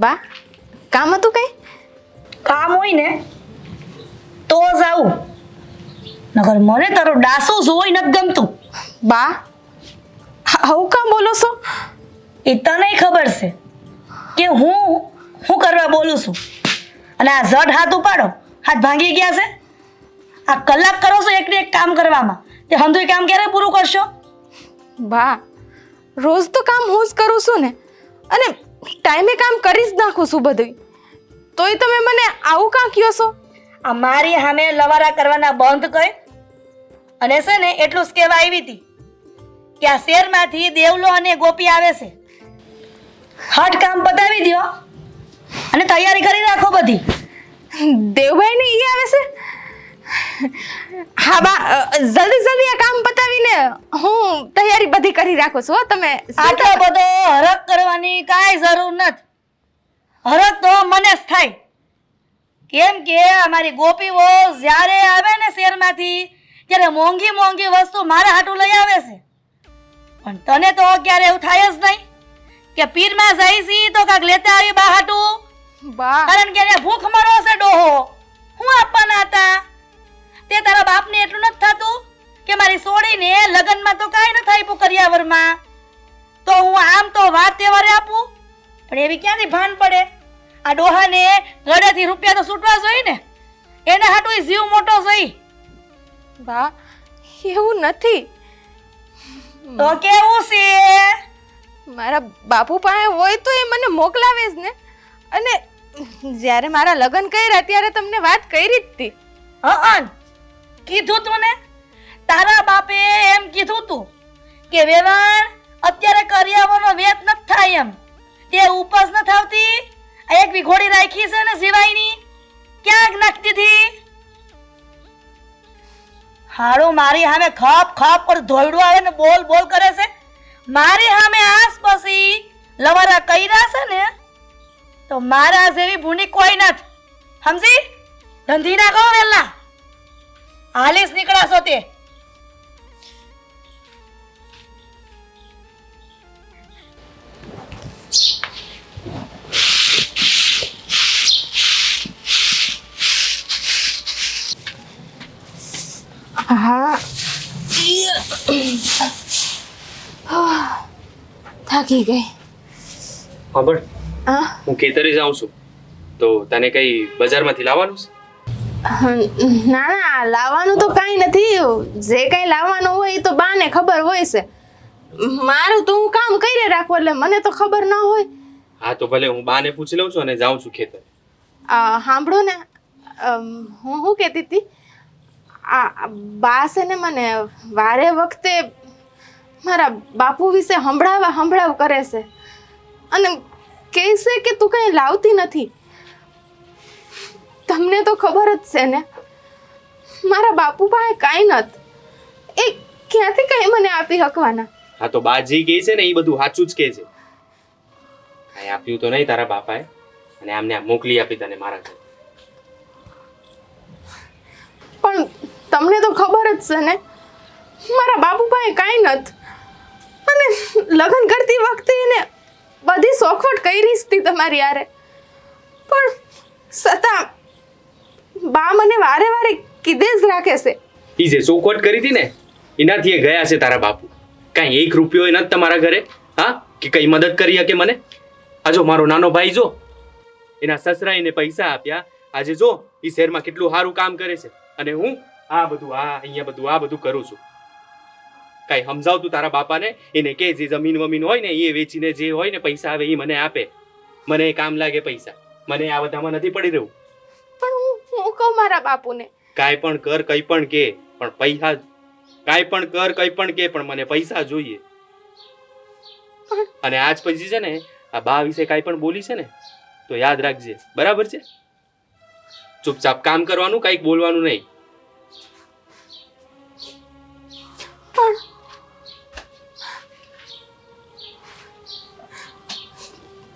બા કામ હતું કઈ? કામ હોય ને તો જાઉં, નકર મને તારો ડાસો જોઈ નથી ગમતું. બા આવું કામ બોલો છો? એ તને ખબર છે કે હું કરવા બોલું છું, અને આ ઝટ હાથ ઉપાડો, હાથ ભાંગી ગયા છે. આ કલાક કરો છો એક ને એક કામ કરવામાં, તે હંધુય કામ ક્યારે પૂરું કરશો? બા રોજ તો કામ હું જ કરું છું ને, અને ટાઈમે કામ કરી જ નાખું છું બધું, તોય તમે મને આવું કાં કહો છો? આ મારી સામે લવારા કરવાના બંધ કર. અને છે ને એટલું જ કહેવા આવી હતી કે આ શહેરમાંથી દેવલો અને ગોપી આવે છે. હટ કામ પતાવી દો અને તૈયારી કરી રાખો બધી. દેવભાઈ ને ઈ આવે છે? હા બા જલ્દી જલ્દી આ કામ પતાવીને હું તૈયારી બધી કરી રાખું છું હો. તમે આટલો બધો હરખ કરવાની કાંઈ જરૂર નથી. હરખ તો મને જ થાય, કેમ કે અમારી ગોપીઓ જ્યારે આવે ને શહેરમાંથી ત્યારે મોંઘી મોંઘી વસ્તુ મારા હાટું લઈ આવે છે. પણ તને તો ક્યારે એવું થાય જ નહીં કે પીરમાં જાય છે તો કાંક લેતા આવી બા હાટું. બા કારણ કે એને ભૂખ મરો છે ડોહો. હું આપવાના હતા તે તારા બાપને એટલું નથી થતું કે મારી સોડીને લગ્નમાં તો કાંઈ ન થાય કરિયાવરમાં, તો હું આમ તો વાર તહેવારે આપું, પણ એવી ક્યાંથી ભાન પડે? આ ડોહાને ગળેથી રૂપિયા તો છૂટવા જોઈએ ને, એના હાટું જીવ મોટો જોઈ. બા એવું નથી. તો કેવું છે? મારા બાપુ પાસે હોય તો એ મને મોકલાવે જ ને, અને જ્યારે મારા લગ્ન કર્યા ત્યારે તમને વાત કરી જ હતી. હં કીધું તું ને, તારા બાપે એમ કીધું તું કે વેવાણ અત્યારે કરિયાવરનો વેત નથી થાય એમ, તે ઉપસ ન થાવતી. આ એક વિઘોડી રાખી છે ને સિવાયની, ક્યાંક નાખતી હતી. હાડો મારી સામે ખપ ખપ પર ધોયડું આવે ને બોલ બોલ કરે છે. મારી સામે આસપાસી લવારા કર્યા છે ને તો મારા જેવી ભૂની કોઈ નથી, સમજી? ધંધી ના કહો વેલા, હાલીસ નીકળાશો તે. હા થાકી ગઈ. સાંભળ, હા હું ખેતરે જાઉં છું, તો તને કઈ બજારમાંથી લાવવાનું છે? ના ના લાવવાનું તો કાંઈ નથી, જે કાંઈ લાવવાનું હોય એ તો બાને ખબર હોય છે. મારું તો હું કામ કરી રાખું એટલે મને તો ખબર ના હોય. હા તો ભલે, હું બાને પૂછી લઉં છું અને જાઉં છું ખેતરે. સાંભળો ને, હું શું કહેતી હતી, આ બા છે ને મને વારે વખતે મારા બાપુ વિશે સંભળાવ કરે છે, અને કહે છે કે તું કંઈ લાવતી નથી. તમને તો ખબર જ છે ને મારા બાપુ પાસે કાંઈ નથી, એ ક્યાંથી કંઈ મને આપી શકવાના. હા તો બા જે કહે છે ને એ બધું સાચું જ કહે છે. કાંઈ આપ્યું તો નહીં તારા બાપાએ, અને આમને આમ મોકલી આપી તને મારા ઘરે. પણ તમને તો ખબર જ છે ને મારા બાપુ પાસે કાંઈ નથી, અને લગ્ન કરતી વખતે એને બધી સોખવટ કરી હતી તમારી યારે, પણ છતાં બા મને વારે વારે કીધે જ રાખે છે. ઈ જે ચોખવટ કરી હતી ને એનાથી એ ગયા છે તારા બાપુ. કાંઈ 1 રૂપિયો નથી તમારા ઘરે, હા, કે કઈ મદદ કરી શકે મને? આ જો મારો નાનો ભાઈ જો, એના સસરા એને પૈસા આપ્યા, આજે જો ઈ શહેરમાં કેટલું સારું કામ કરે છે, અને હું અહીંયા બધું કરું છું. કાંઈ સમજાવતું તારા બાપાને, એને કે જે જમીન વમીન હોય ને એ વેચીને જે હોય ને પૈસા આવે એ મને આપે, મને કામ લાગે પૈસા, મને આ બધામાં નથી પડી રહ્યું. પણ હું કહું મારા બાપુને કાંઈ પણ કર, કંઈ પણ કે, પણ પૈસા, કાંઈ પણ કર, કંઈ પણ કે, પણ મને પૈસા જોઈએ. અને આજ પછી છે ને આ બા વિશે કાંઈ પણ બોલી છે ને તો યાદ રાખજે, બરાબર છે? ચૂપચાપ કામ કરવાનું, કંઈક બોલવાનું નહીં. પણ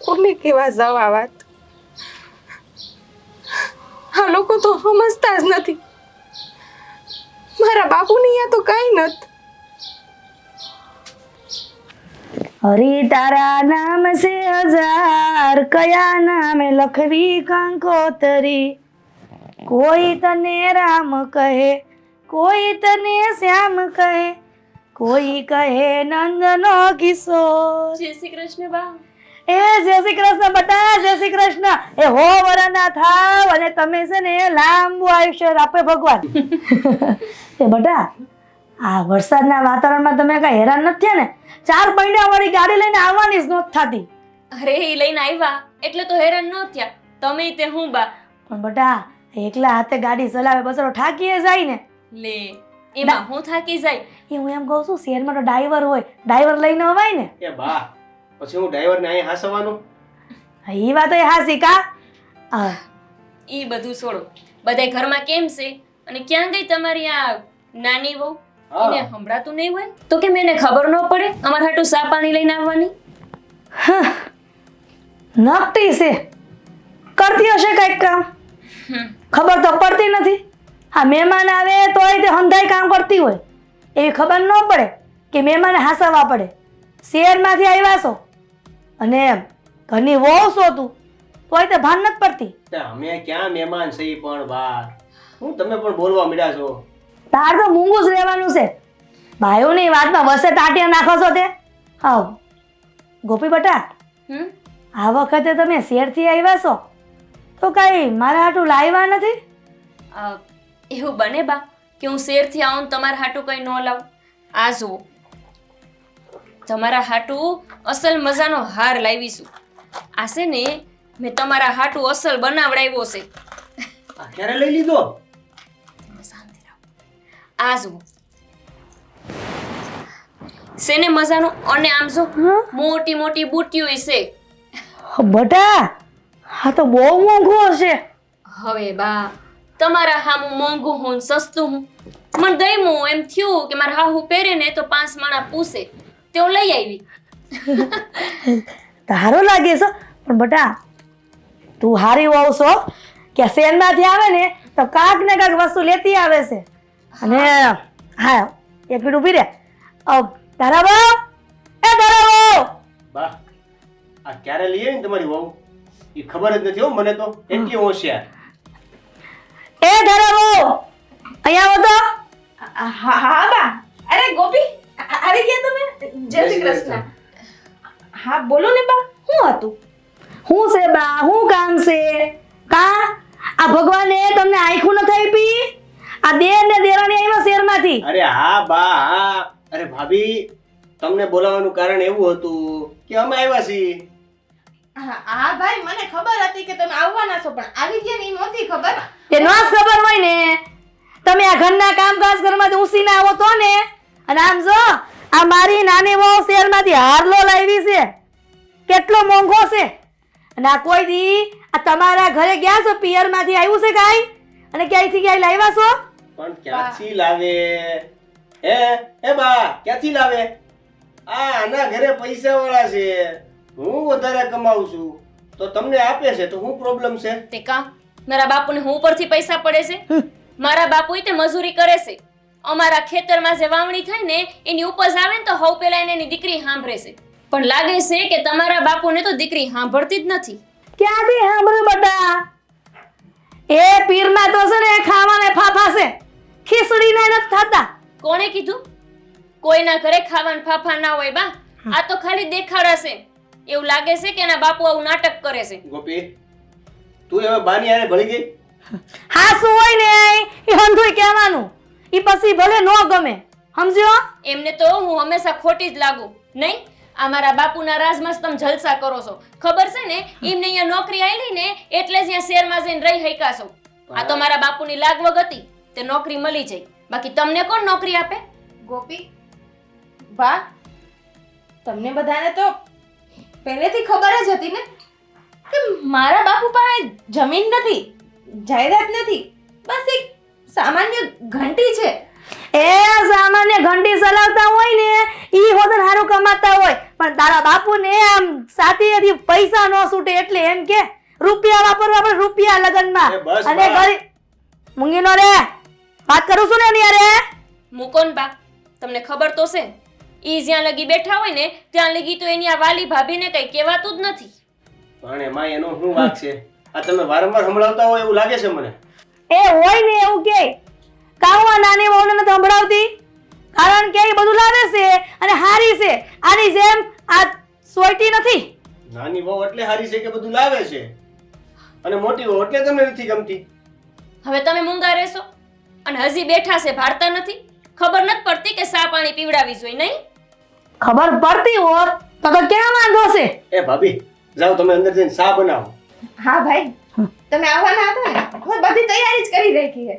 કોને કેવા જાવ આ વાત? આ લોકો તો સમજતા જ નથી. મારા બાપુની અહીંયા તો કાંઈ નથી. હરી તારા નામ છે હજાર, કયા નામે લખવી કંકોતરી. કોઈ તને રામ કહે, કોઈ તને શ્યામ કહે, કોઈ કહે નંદનો કિશોર. જય શ્રી કૃષ્ણ બા. એ જય શ્રી કૃષ્ણ બટા, જય શ્રી કૃષ્ણ. એ હો વરના થાવ અને તમે છે ને લાંબુ આયુષ્ય આપે ભગવાન. એ બટા, આ વરસાદના વાતાવરણમાં તમે કઈ હેરાન નથી થયા ને? 4 પૈડા વાળી ગાડી લઈને આવવાની જ નહોતી થતી. અરે એ લઈને આવ્યા એટલે તો હેરાન ન થયા. તમે તે હું બા. પણ બટા, એકલા હાથે ગાડી ચલાવે બચારો થાકીએ જાય ને. લે એમાં હું થાકી જાય. એ હું એમ કહું છું, શહેરમાં તો ડ્રાઈવર હોય, ડ્રાઈવર લઈને અવાય ને. એ બા, પછી હું ડ્રાઈવરને અહીં હાસવાનું? એ વાત એ હાસી કા. ઈ બધું છોડો. બધાય ઘરમાં કેમ છે અને ક્યાં ગઈ તમારી આ નાની વહુ? એને સંભળાતું નહીં હોય તો કેમ એને ખબર ન પડે અમાર હાટુ સા પાણી લઈને આવવાની? નકટી છે, કરતી હશે કઈક કામ, ખબર તો પડતી નથી. હા, મહેમાન આવે તોય તે હંધાઈ કામ કરતી હોય એવી ખબર ન પડે કે મહેમાને હાસવા પડે. શહેરમાંથી આવ્યા છો અને ઘરની વહુ છો તું, તોય તે ભાન નથી પડતી. અમે ક્યાં મહેમાન છીએ પણ બા, હું તમે પણ બોલવા મળ્યા છો. તાર તો મૂંગું જ રહેવાનું છે. ભાઈઓની વાતમાં વસે ટાટિયા નાખો છો તે. હા ગોપી બટા, આ વખતે તમે શહેરથી આવ્યા છો તો કઈ મારા હાટું લાવ્યા નથી? એવું બને બા કે હું શેરથી આવું ને તમારા હાટુ કઈ ન લાવું? આ જુઓ, તમારા હાટુ અસલ મજાનો હાર લાવીશું. આ છે ને મેં તમારા હાટુ અસલ બનાવડાવ્યો છે. આ ક્યારે લઈ લીધો? આ જુઓ છે ને મજાનો. અને આમ જો મોટી મોટી બુટીઓ છે. બટા, હા તો બહુ મોંઘું હશે. હવે બા, તમારા હામું મોંઘું હું ને સસ્તું હું. મને ગમ્યું એમ થયું કે મારા હાહુ પહેરે ને તો 5 માણા પૂછે તેઓ લઈ આવી. તારો લાગે છે પણ બટા, તું હારી વહુ છો કે શહેરમાંથી આવે ને તો કાંક ને કાંક વસ્તુ લેતી આવે છે. અને હા, એક મિનિટ ઊભી રહે. તારા બહુ, એ તારા બહુ. બા, આ ક્યારે લઈ આવી ને તમારી વહુ? એ ખબર જ નથી હો મને તો, એટલી હોશિયાર. એ તારા બહુ, અહીંયા આવો તો. હા બા. અરે ગોપી, આવી ગયા તમે? જય શ્રી કૃષ્ણ. હા બોલો ને બા, શું હતું? શું છે બા, શું કામ છે? કા આ ભગવાને તમને આંખું નથી આપી? આ દેર ને દેરાણી આવ્યા શહેરમાંથી. અરે હા બા, હા. અરે ભાભી, તમને બોલાવવાનું કારણ એવું હતું કે અમે આવ્યા છીએ. હા ભાઈ, મને ખબર હતી કે તમે આવવાના છો, પણ આવી ગયા ને એ નહોતી ખબર. એ નો જ ખબર હોય ને, તમે આ ઘરના કામકાજ ઘરમાંથી ઉસીને આવો તો ને. અને આમ જો, આ મારી નાની વહુ શહેરમાંથી હારલો લાવી છે, કેટલો મોંઘો છે. અને આ કોઈ દી આ તમારા ઘરે ગયા છો, પિયરમાંથી આવ્યું છે કાંઈ? અને ક્યાંયથી ક્યાંય લાવ્યા છો? પણ ક્યાંથી લાવે? એ બા, ક્યાંથી લાવે? આના ઘરે પૈસા વાળા છે, હું વધારે કમાઉં છું તો તમને આપે છે તો શું પ્રોબ્લેમ છે? તે કા મારા બાપુને હું ઉપરથી પૈસા પડે છે? મારા બાપુ તે મજૂરી કરે છે. અમારા ખેતરમાં જે વાવણી થાય ને એની ઉપજ આવે ને તો હવ પેલા એની દીકરી સાંભળે છે. પણ લાગે છે કે તમારા બાપુને તો દીકરી સાંભળતી જ નથી. ક્યાંથી સાંભળ્યું બટા? એ પીરમાં તો છે ને ખાવાને ફાફા છે, ખીચડીને નથી થતા. કોણે કીધું? કોઈના ઘરે ખાવાના ફાફા ના હોય બા. આ તો ખાલી દેખાડા છે. એવું લાગે છે કે એના બાપુ આવું નાટક કરે છે. ગોપી, તું હવે બાની આરે ભળી ગઈ? હા શું હોય ને એ હંધુય કહેવાનું. ઈ પછી ભલે નો ગમે, સમજ્યો? એમને તો હું હંમેશા ખોટી જ લાગુ. નહીં, આ મારા બાપુના રાજમાં જ તમે જલસા કરો છો. ખબર છે ને, એમને અહીંયા નોકરી આલી ને એટલે જ અહીંયા શહેરમાં જઈને રહી હૈકા છો. આ તો મારા બાપુની લાગવગ હતી, તે નોકરી મળી જાય. બાકી તમને કોણ નોકરી આપે? ગોપી બા, તમને બધાને તો પહેલેથી ખબર જ હતી ને કે મારા બાપુ પાસે જમીન નથી, જાયદાદ નથી, બસ એક સામાન્ય ઘંટી છે. એ સામાન્ય ઘંટી ચલાવતા હોય ને ઈ હોદન હારું કમાતા હોય, પણ તારા બાપુને આમ સાતીએથી પૈસા ન છૂટે એટલે એમ કે રૂપિયા વાપરવા પણ રૂપિયા લગનમાં. એ બસ અને બા. ગરીબ મૂંગીનો રે વાત કરું છું ને એની યારે. મુકોન બા, તમને ખબર તો છે ઈ જ્યાં લગી બેઠા હોય ને ત્યાં લગી તો એની આ વાલી ભાભીને કઈ કહેવાતું જ નથી. પણ એમાં એનો શું વાંક છે? આ તમે વારંવાર સંભળાવતા હોય એવું લાગે છે મને. એ હોય ને એવું કે કાં હું આ નાની વહુને નથી સંભળાવતી? કારણ કે એ બધું લાવે છે અને હારી છે. આની જેમ આ સોયટી નથી. નાની વહુ એટલે હારી છે કે બધું લાવે છે, અને મોટી વહુ એટલે તમને નથી ગમતી. હવે તમે મૂંગા રહેશો અને હજી બેઠા છે ભારતા નથી? ખબર નથી પડતી કે સા પાણી પીવડાવી જોઈએ નહીં? ખબર પડતી હોત તો ક્યાં વાંધો છે? એ ભાભી, જાઓ તમે અંદર જઈને ચા બનાવો. હા ભાઈ, તમે આવવાના હતા ને, હું બધી તૈયારી જ કરી રાખી છે.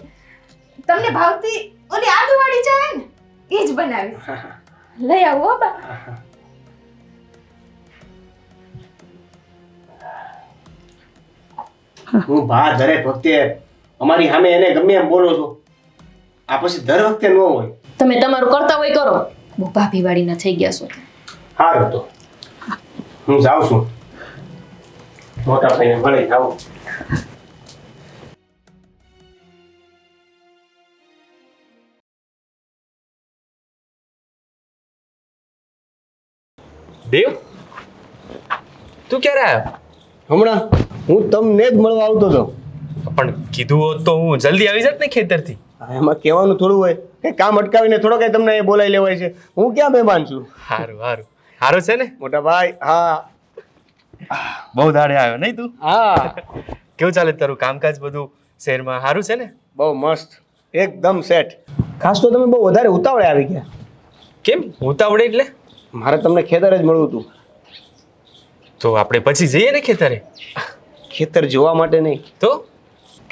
તમને ભાવતી ઓલી આદુવાળી ચા હે ને, એ જ બનાવીશ. લઈ આવો હો બા. હું બા દરેક વખતે અમારી સામે એને ગમે એમ બોલો છો. આ પછી દર વખતે ન હોય. તમે તમારું કરતા હોય કરો. બહુ ભાભી વાળીના થઈ ગયા છો. સારું તો હું જાઉં છું. મોટા ભાઈને મળી જાઉં. દેવ, તું ક્યારે આવ્યો? હમણાં હું તમને જ મળવા આવતો હતો. પણ કીધું હોત તો હું જલ્દી આવી જાત ને ખેતરથી. એમાં કહેવાનું થોડું હોય કે કામ અટકાવીને થોડો કઈ તમને એ બોલાવી લેવાય છે. હું ક્યાં મહેમાન છું. સારું સારું સારું છે ને મોટા ભાઈ. હા બહુ દાડે આવ્યો નહીં તું? હા, કેવું ચાલે તારું કામકાજ બધું શહેરમાં? સારું છે ને? બહુ મસ્ત, એકદમ સેટ. ખાસ તો તમે બહુ વધારે ઉતાવળે આવી ગયા. કેમ ઉતાવળે એટલે? મારે તમને ખેતર જ મળવું હતું. તો આપણે પછી જઈએ ને ખેતરે? ખેતર જોવા માટે નહીં, તો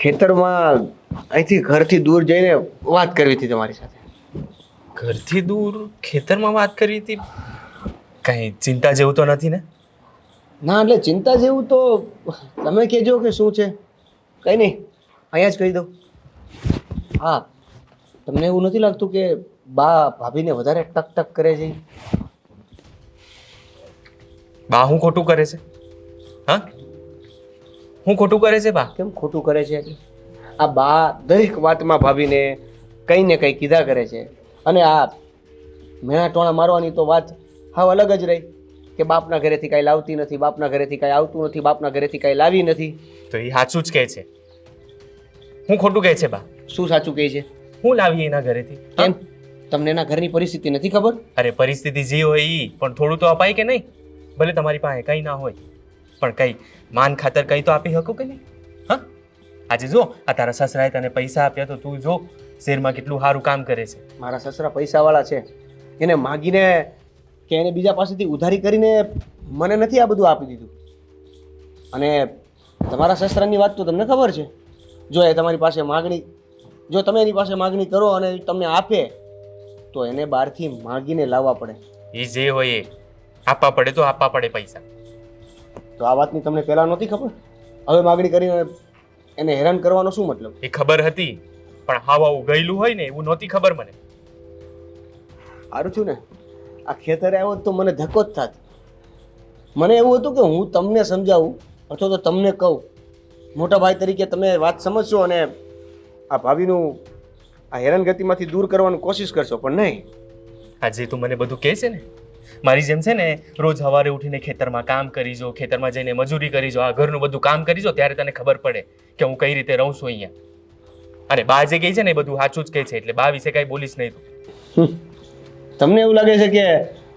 ખેતરમાં અહીંથી ઘરથી દૂર જઈને વાત કરવી હતી તમારી સાથે. ઘરથી દૂર ખેતરમાં વાત કરી હતી? કઈ ચિંતા જેવું તો નથી ને? ના, એટલે ચિંતા જેવું તો તમે કહેજો કે શું છે. કંઈ નહીં, અહીંયા જ કહી દઉં. હા, તમને એવું નથી લાગતું કે બા ભાભીને વધારે ટક ટક કરે છે? બા હું ખોટું કરે છે? હા, હું ખોટું કરે છે બા? કેમ ખોટું કરે છે? આ બા દરેક વાતમાં ભાભીને કંઈ ને કંઈ કીધા કરે છે. અને આ મેણા ટોણા મારવાની તો વાત હાવ અલગ જ રહી કે બાપના ઘરેથી કાંઈ લાવતી નથી, બાપના ઘરેથી કાંઈ આવતું નથી, બાપના ઘરેથી કાંઈ લાવી નથી. તો એ સાચું જ કહે છે. હું ખોટું કહે છે બા? શું સાચું કહે છે? હું લાવી એના ઘરેથી? કેમ, તમને એના ઘરની પરિસ્થિતિ નથી ખબર? અરે પરિસ્થિતિ જે હોય ઈ પણ થોડું તો અપાય કે નહીં? ભલે તમારી પાસે કંઈ ના હોય પણ કંઈ માન ખાતર કંઈ તો આપી શકો કે નહીં? હા, આજે જો આ તારા સસરાએ તને પૈસા આપ્યા તો તું જો શહેરમાં કેટલું સારું કામ કરે છે. મારા સસરા પૈસાવાળા છે. એને માગીને કે એને બીજા પાસેથી ઉધારી કરીને મને નથી આ બધું આપી દીધું. અને તમારા સસરાની વાત તો તમને ખબર છે. જો એ તમારી પાસે માગણી, જો તમે એની પાસે માગણી કરો અને એ તમને આપે તો એને બહારથી માગીને લાવવા પડે. એ જે હોય એ આપવા પડે તો આપવા પડે પૈસા. તો આ વાતની તમને પહેલાં નહોતી ખબર? હવે માગણી કરીને એને હેરાન કરવાનો શું મતલબ? એ ખબર હતી પણ હાવ આવું ગયેલું હોય ને એવું નહોતી ખબર મને. સારું થયું ને આ ખેતરે આવ્યો તો મને ધક્કો જ થાત. મને એવું હતું કે હું તમને સમજાવું અથવા તો તમને કહું, મોટા ભાઈ તરીકે તમે વાત સમજશો અને આ ભાભીનું આ હેરાનગતિમાંથી દૂર કરવાની કોશિશ કરશો. પણ નહીં, આજે તું મને બધું કહે છે ને, મારી જેમ છે ને રોજ સવારે ઉઠીને ખેતરમાં કામ કરી જો, ખેતરમાં જઈને મજૂરી કરી જો, આ ઘરનું બધું કામ કરી જો, ત્યારે તને ખબર પડે કે હું કઈ રીતે રહું છું અહીંયા. અને બા જે કહે છે ને એ બધું સાચું જ કહે છે, એટલે બા વિશે કાંઈ બોલીશ નહીં તું. તમને એવું લાગે છે કે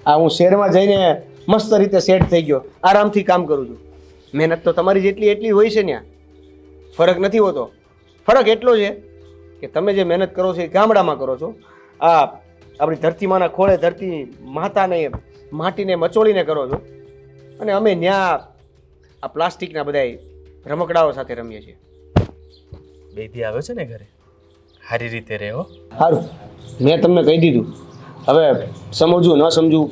આ હું શહેરમાં જઈને મસ્ત રીતે સેટ થઈ ગયો, આરામથી કામ કરું છું. મહેનત તો તમારી જેટલી એટલી હોય છે ત્યાં, ફરક નથી હોતો. ફરક એટલો છે કે તમે જે મહેનત કરો છો એ ગામડામાં કરો છો, આ આપણી ધરતીમાંના ખોળે ધરતી માતાને માટીને મચોળીને કરો છો, અને અમે ત્યાં આ પ્લાસ્ટિકના બધા રમકડાઓ સાથે રમીએ છીએ. બેથી આવ્યો છે ને ઘરે, સારી રીતે રહે હો. સારું, મેં તમને કહી દીધું. હવે સમજવું ન સમજવું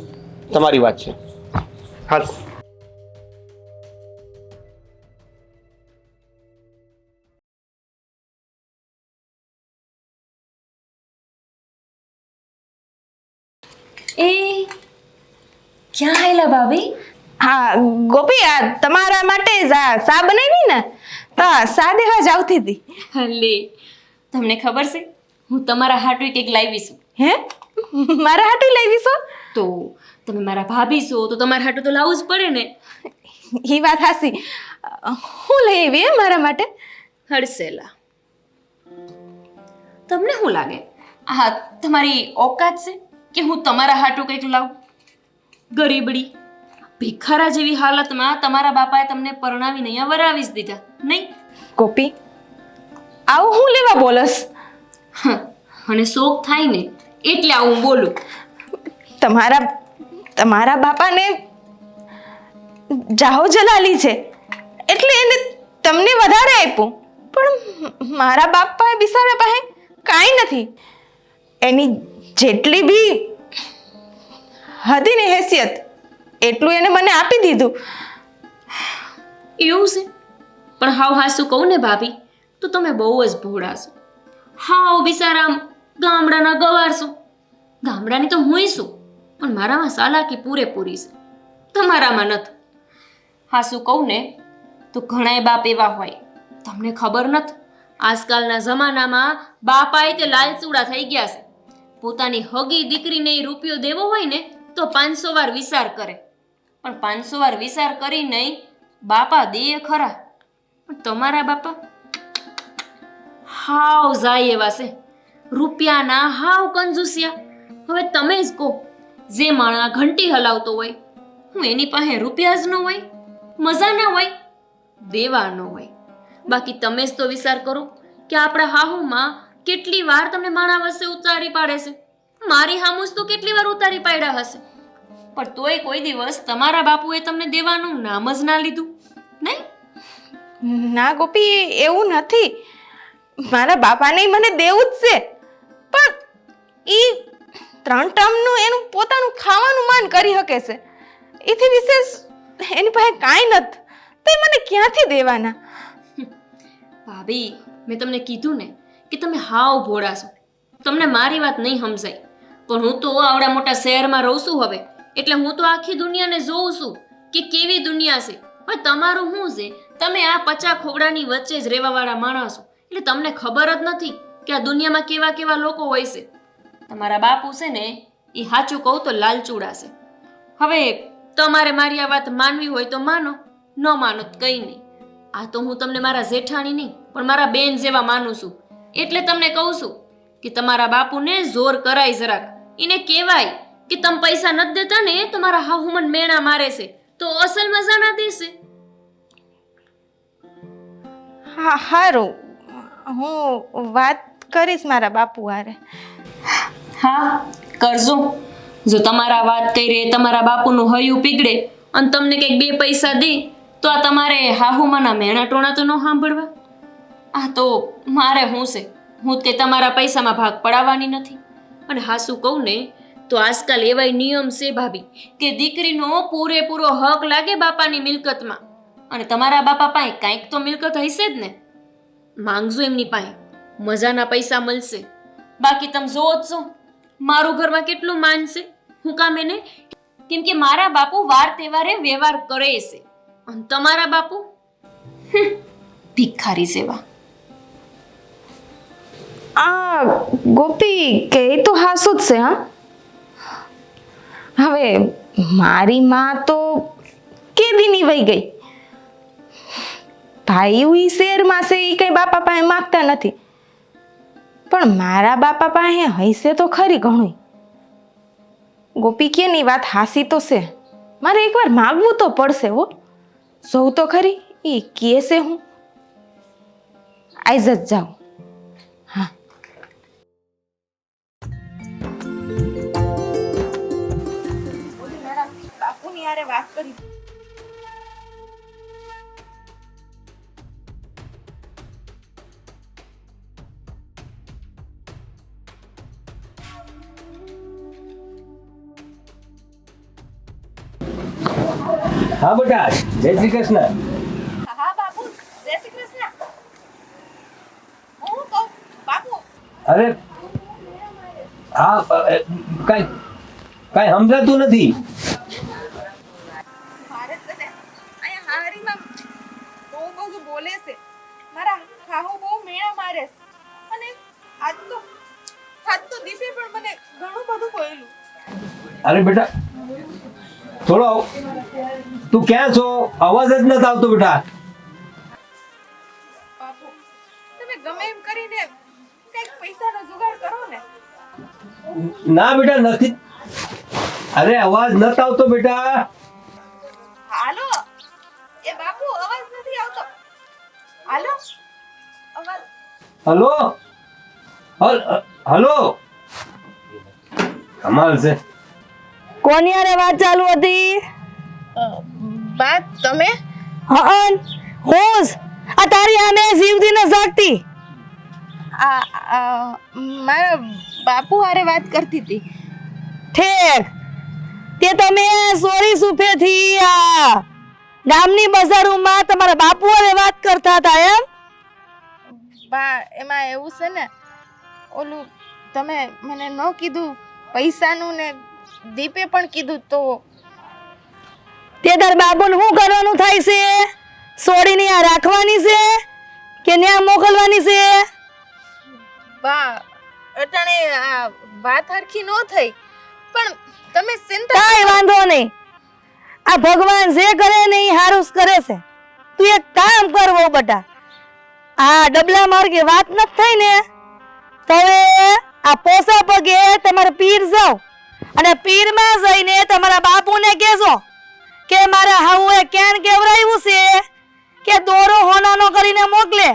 તમારી વાત છે. હાલ. એ ક્યાં આયલા ભાભી? હા ગોપી, આ તમારા માટે જ આ સા બનાવી ને, તો સા દેવા જ આવતી હતી. લે, તમને ખબર છે હું તમારા હાટુ કંઈક લાવી છું. હે, મારા હાટુ લાવી છો? તો તમે મારા ભાભી છો તો તમારા હાટું તો લાવવું જ પડે ને. એ વાત હાસી. હું લઈ આવી હે મારા માટે? હડસેલા. તમને શું લાગે હા તમારી ઓકાત છે કે હું તમારા હાટું કંઈક લાવું? ગરીબડી ભિખારા જેવી હાલતમાં તમારા બાપાએ તમને પરણાવીને અહીંયા વરાવી જ દીધા નહીં? ગોપી, આવું હું લેવા બોલસ? હ, અને શોખ થાય ને એટલે આવું બોલું. તમારા બાપાને જાહો જલાલી છે એટલે એને તમને વધારે આપ્યું, પણ મારા બાપા બિચારા પાસે કાંઈ નથી. એની જેટલી બી હતી ને હેસિયત એટલું એને મને આપી દીધું. એવું છે? પણ હાવ હાસું કહું ને ભાભી તો તમે બહુ જ ભોળા છો. હાવ બિચારા ગામડાના ગવાર છો. ગામડાની તો હુંય છું, પણ મારામાં ચાલાકી પૂરેપૂરી છે, તમારામાં નથી. હાસું કહું ને તો ઘણાય બાપ એવા હોય તમને ખબર નથી. આજકાલના જમાનામાં બાપાએ તે લાલચુડા થઈ ગયા છે. પોતાની હગી દીકરીને ઈ રૂપિયો દેવો હોય ને તો 500 વાર વિચાર કરે, પણ 500 વાર વિચાર કરી નહીં બાપા દે ખરા. પણ તમારા બાપા હાવ જાય એવા છે, રૂપિયાના હાવ કંજુસિયા. હવે તમે જ કહો, જે માણા ઘંટી હલાવતો હોય હું એની પાસે રૂપિયા જ ન હોય, મજા ના હોય, દેવા ન હોય. બાકી તમે જ તો વિચાર કરો કે આપણા હાહુમાં કેટલી વાર તમને માણા વચ્ચે ઉતારી પાડે છે. મારી હામું જ તો કેટલી વાર ઉતારી પાડ્યા હશે, પણ તોય કોઈ દિવસ તમારા બાપુએ તમને દેવાનું નામ જ ના લીધું નહીં? ના ગોપી, એવું નથી. મારા બાપાને મને દેવું જ છે, પણ એ 3 ટાઈમનું એનું પોતાનું ખાવાનું માન કરી શકે છે. એથી વિશેષ એની પાસે કાંઈ નથી, તો મને ક્યાંથી દેવાના? ભાભી, મેં તમને કીધું ને કે તમે હાવ ભોળા છો, તમને મારી વાત નહીં સમજાય. પણ હું તો આવડા મોટા શહેરમાં રહું છું હવે, એટલે હું તો આખી દુનિયાને જોઉં છું કે કેવી દુનિયા છે. હવે તમારું શું છે, તમે આ પચા ખોબડાની વચ્ચે જ રહેવાવાળા માણસ છો, એટલે તમને ખબર જ નથી કે આ દુનિયામાં કેવા કેવા લોકો હોય છે. તમારા બાપુ છે ને એ સાચું કહું તો લાલચુડા છે. હવે તમારે મારી આ વાત માનવી હોય તો માનો, ન માનો તો કંઈ નહીં. આ તો હું તમને મારા જેઠાણી નહીં પણ મારા બેન જેવા માનું છું, એટલે તમને કહું છું કે તમારા બાપુને જોર કરાય જરાક. એને કહેવાય કે તમે પૈસા નથી દેતા ને તો મારા હાહુ મને મેણા મારે છે, તો અસલ મજા ના દેશે. હા, હારું, હું વાત કરીશ મારા બાપુ હારે. હા કરજો. જો તમારા વાત કરી તમારા બાપુનું હૈયું પીગળે અને તમને કંઈક 2 પૈસા દે તો આ તમારે હાહુમાના મેણા ટોણા તો ન સાંભળવા. આ તો મારે શું છે, હું જ કંઈ તમારા પૈસામાં ભાગ પડાવવાની નથી. અને હાસું કહું ને તો આજકાલ એવાય નિયમ છે ભાભી કે દીકરીનો પૂરેપૂરો હક લાગે બાપાની મિલકતમાં. અને તમારા બાપા પાસે કાંઈક તો મિલકત હશે જ ને. માંગજો એમની પાસે, મજાના પૈસા મળશે. બાકી તમે જોવો જ છો મારું ઘરમાં કેટલું માન છે. હું કામ એને? કેમ કે મારા બાપુ વાર તહેવારે વ્યવહાર કરે છે, અને તમારા બાપુ ભિખારી સેવા. આ ગોપી કે તો હાસું જ છે. હા, હવે મારી માં તો કેદીની વહી ગઈ. ભાઈ ઈ શેરમાં છે, ઈ કઈ બાપા પાસે માગતા નથી, પણ મારા બાપા પાસે હૈસે તો ખરી ઘણું. ગોપી કેની વાત હાસી તો છે, મારે એકવાર માગવું તો પડશે. હો, જોઉં તો ખરી ઈ કે છે. હું આઈજ જ જાઉં. હા, બાપુની હારે વાત કરી. હા બેટા, જય શ્રી કૃષ્ણ. હા બાપુ, જય શ્રી કૃષ્ણ. હું કહું બાપુ, અરે હા, કઈ સમજાતું નથી. મારે છે ને અહીંયા હારીમાં બહુ બધું બોલે છે. મારા હાહુ બહુ મેણા મારે છે, અને આજ તો દીપે પણ મને ઘણું બધું બોલ્યું. અરે બેટા થોડો તું ક્યાં છો? અવાજ જ નથી આવતો બેટા. બાપુ તમે ગમે એમ કરીને કંઈક પૈસાનો જુગાડ કરો ને. ના બેટા નથી. અરે અવાજ નથી આવતો બેટા. હાલો એ બાપુ અવાજ નથી આવતો. હાલો અવાજ. Hello hello. કમાલ છે. કોની હારે વાત ચાલુ હતી? બા તમે હન હું જ. આ તારી આને જીવતી ન જાગતી. મારા બાપુ હારે વાત કરતી હતી. ઠેક તે તમે સોરી સુફેથી આ ગામની બજારોમાં તમારા બાપુ હારે વાત કરતા હતા એમ? બા એમાં એવું છે ને ઓલું તમે મને ન કીધું પૈસાનું ને દીપે પણ કીધું તો તે તાર બાપુને શું કરવાનું થાય છે? સોડીને આ રાખવાની છે કે ન્યા મોકલવાની છે? બા અટાણે આ વાત હરખી ન થઈ પણ તમે ચિંતા કાંઈ વાંધો નહીં. આ ભગવાન જે કરે ને એ હારું જ કરે છે. તું એક કામ કરવો બટા, આ ડબલા માર્ગે વાત નથી થઈ ને તો હવે આ પોસા પગે તમારે પીર જાઓ અને પીરમાં જઈને તમારા બાપુને કહેજો કે મારા હાઉએ કેન કેવરાયું છે કે દોરો હોનાનો કરીને મોકલે.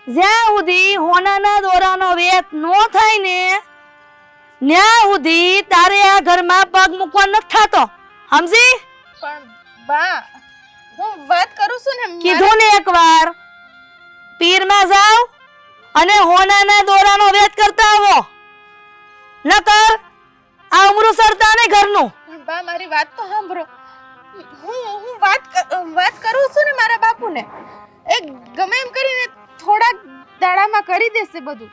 જ્યાં સુધી હોનાના દોરાનો વેત નો થાય ને ન્યા સુધી તારે આ ઘરમાં પગ મૂકવા નથી થતો. સમજી? પણ બા હું વાત કરું છું ને કીધું ને એકવાર, પીરમાં જાઓ અને હોનાના દોરાનો વેત કરતા આવો. નકર આ ઉમરું સરતા ને ઘરનું. પણ બા મારી વાત તો સાંભળો. હું વાત કરું છું ને મારા બાપુને એ ગમે એમ કરીને થોડાક દાડામાં કરી દેશે બધું.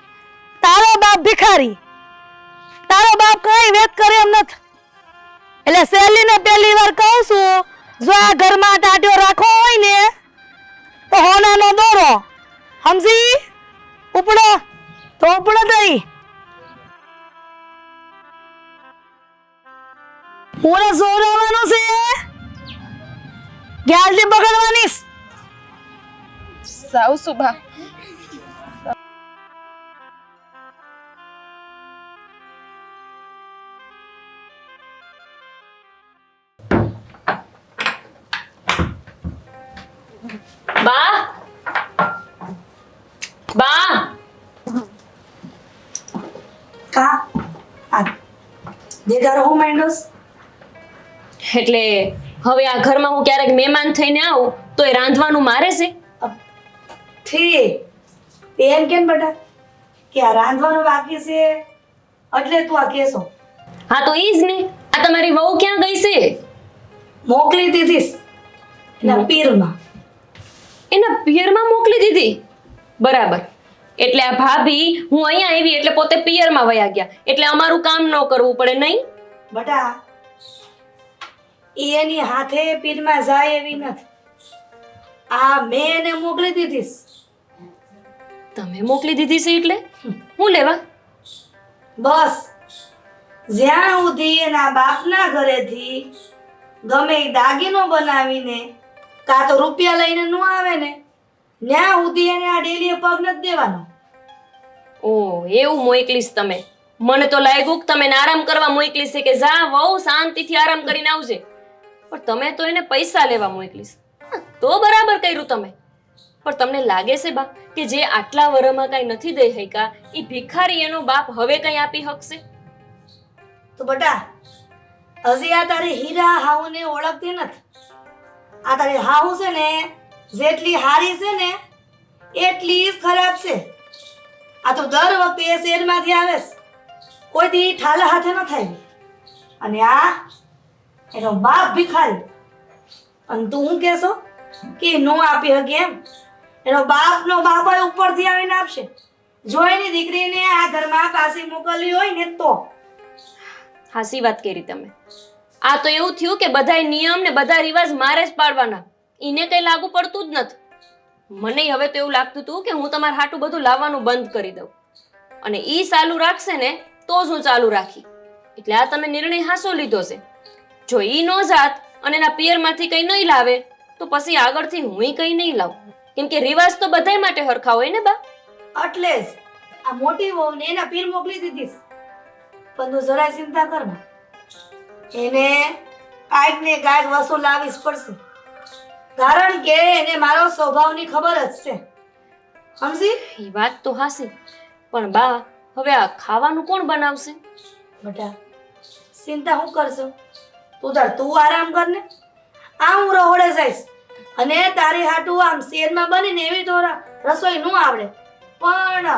તારો બાપ ભિખારી, તારો બાપ કઈ વેત કરે એમ નથી. એટલે સહેલીને પહેલી વાર કહું છું, જો આ ઘરમાં ટાટ્યો રાખવો હોય ને તો હોનાનો દોરો. સમજી? ઉપડો તો ઉપડો દઈ. પૂરો જોરવાનો છે, ગ્યારથી બગડવાની. સાવ સુભા બા બા કા આ દેગારો હું માંડોસ. એટલે હવે આ ઘરમાં હું ક્યારેક મહેમાન થઈને આવું તો એ રાંધવાનું મારે છે. ઠીક એમ કેમ બેટા કે આ રાંધવાનું બાકી છે એટલે તું આ કેસો હા તો ઈ જ ને. આ તમારી વહુ ક્યાં ગઈ છે? મોકલી દીધીસ એના પીરમાં. એના પિયરમાં મોકલી દીધી? બરાબર. એટલે આ ભાભી હું અહીંયા આવી એટલે પોતે પિયરમાં વયા ગયા એટલે અમારું કામ ન કરવું પડે નહીં? બેટા ઈ એની હાથે પીરમાં જાય એવી નથી. આ મેં એને મોકલી દીધીસ. તમે મોકલી દીધી છે એટલે હું લેવા? બસ જ્યાં સુધી એના બાપના ઘરેથી ગમે ઈ દાગીનો બનાવીને કાં તો રૂપિયા લઈને ન આવે ને ત્યાં સુધી એને આ ડેલીએ પગ નથી દેવાનો. ઓ એવું મોકલીશ તમે? મને તો લાગ્યું કે તમે એને આરામ કરવા મોકલીશ છે કે જા વહુ શાંતિથી આરામ કરીને આવજે. પણ તમે તો એને પૈસા લેવા મોકલીશ. તો બરાબર કર્યું તમે. પણ તમને લાગે છે બા કે જે આટલા વરમાં કઈ નથી દઈ શક્યા એ ભિખારી એનો બાપ હવે કઈ આપી શકશે? તો બટા હજી આ તારી હીરા હાઉને ઓળખતી નથી. આ તારી હાઉ છે ને જેટલી હારી છે ને એટલી જ ખરાબ છે. આ તો દર વખતે એ શહેરમાંથી આવે છે, કોઈ દી ઠાલા હાથે ન થાય. અને આ એનો બાપ ભિખારી. અને તું હું કહેશો કે નો આપી હકે એમ? એનો બાપનો બાપ ઉપરથી આવીને આપશે. જો એની દીકરીને આ ઘરમાં પાછી મોકલવી હોય ને તો. હાસી વાત કરી તમે. આ તો એવું થયું કે બધાય નિયમ ને બધા રિવાજ મારે જ પાડવાના. ઈને કઈ લાગુ પડતું જ નથી. મને હવે તો એવું લાગતું હતું કે હું તમારા હાટું બધું લાવવાનું બંધ કરી દઉં અને ઈ ચાલુ રાખશે ને તો જ હું ચાલુ રાખી. એટલે આ તમે નિર્ણય હાસો લીધો છે. જો ઈ નો જાત અને એના પિયરમાંથી કંઈ નહીં લાવે તો પછી આગળથી હુંય કંઈ નહીં લાવું. કેમ કે રિવાજ તો બધાય માટે હરખા હોય ને બા. એટલે જ આ મોટી વહુને એના પીર મોકલી દીધીશ. પણ તું જરાય ચિંતા કર માં. એને કાંઈક ને કાંઈક વસ્તુ લાવવી જ પડશે. કારણ કે એને મારો સ્વભાવની ખબર જ છે. સમજી? એ વાત તો હાસી, પણ બા હવે આ ખાવાનું કોણ બનાવશે? બેટા ચિંતા હું કરશો? તું આરામ કર ને. આ હું રહોડે જઈશ અને તારી હાટું આમ શેરમાં બનીને એવી તો રસોઈ નું આવડે, પણ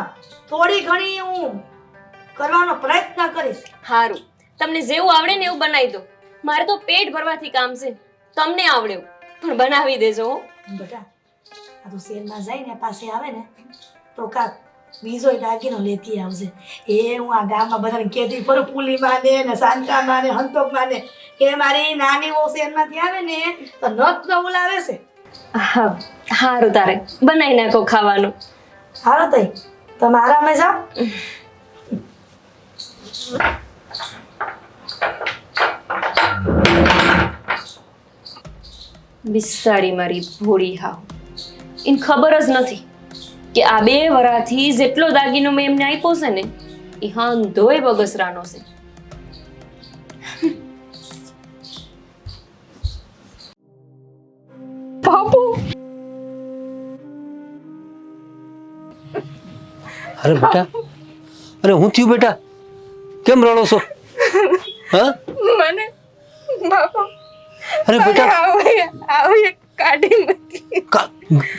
થોડી ઘણી હું કરવાનો પ્રયત્ન કરીશ. હારું, તમને જેવું આવડે ને એવું બનાવી દો. મારે તો પેટ ભરવાથી કામ છે. તમને આવડે એવું પણ બનાવી દેજો હો. બેટા આ તું શેરમાં જઈને પાસે આવે ને તો કાક બીજો દાગીનો લેતી આવજે. એ હું આ ગામમાં બધાને કહેતી ફરું, પુલીમાં ને શાંતામાં ને હંતોકમાં ને કે મારી નાની વો શેરમાંથી આવે ને તો નથ ન બોલાવે છે. હા હારું, તારે બનાવી નાખો ખાવાનું. હાલો તઈ તમે આરામે જાઓ. બિસાડી મારી ભોળી હાવ, એને ખબર જ નથી કે આ 2 વરાથી જેટલો દાગીનો મેં એમને આપ્યો છે ને એ હાંધોય બગસરાનો છે. બાપુ અરે બેટા, અરે હું થયું બેટા? કેમ રડો છો? હા મને બાપુ અરે બેટા, આવે કાઢી મૂકી.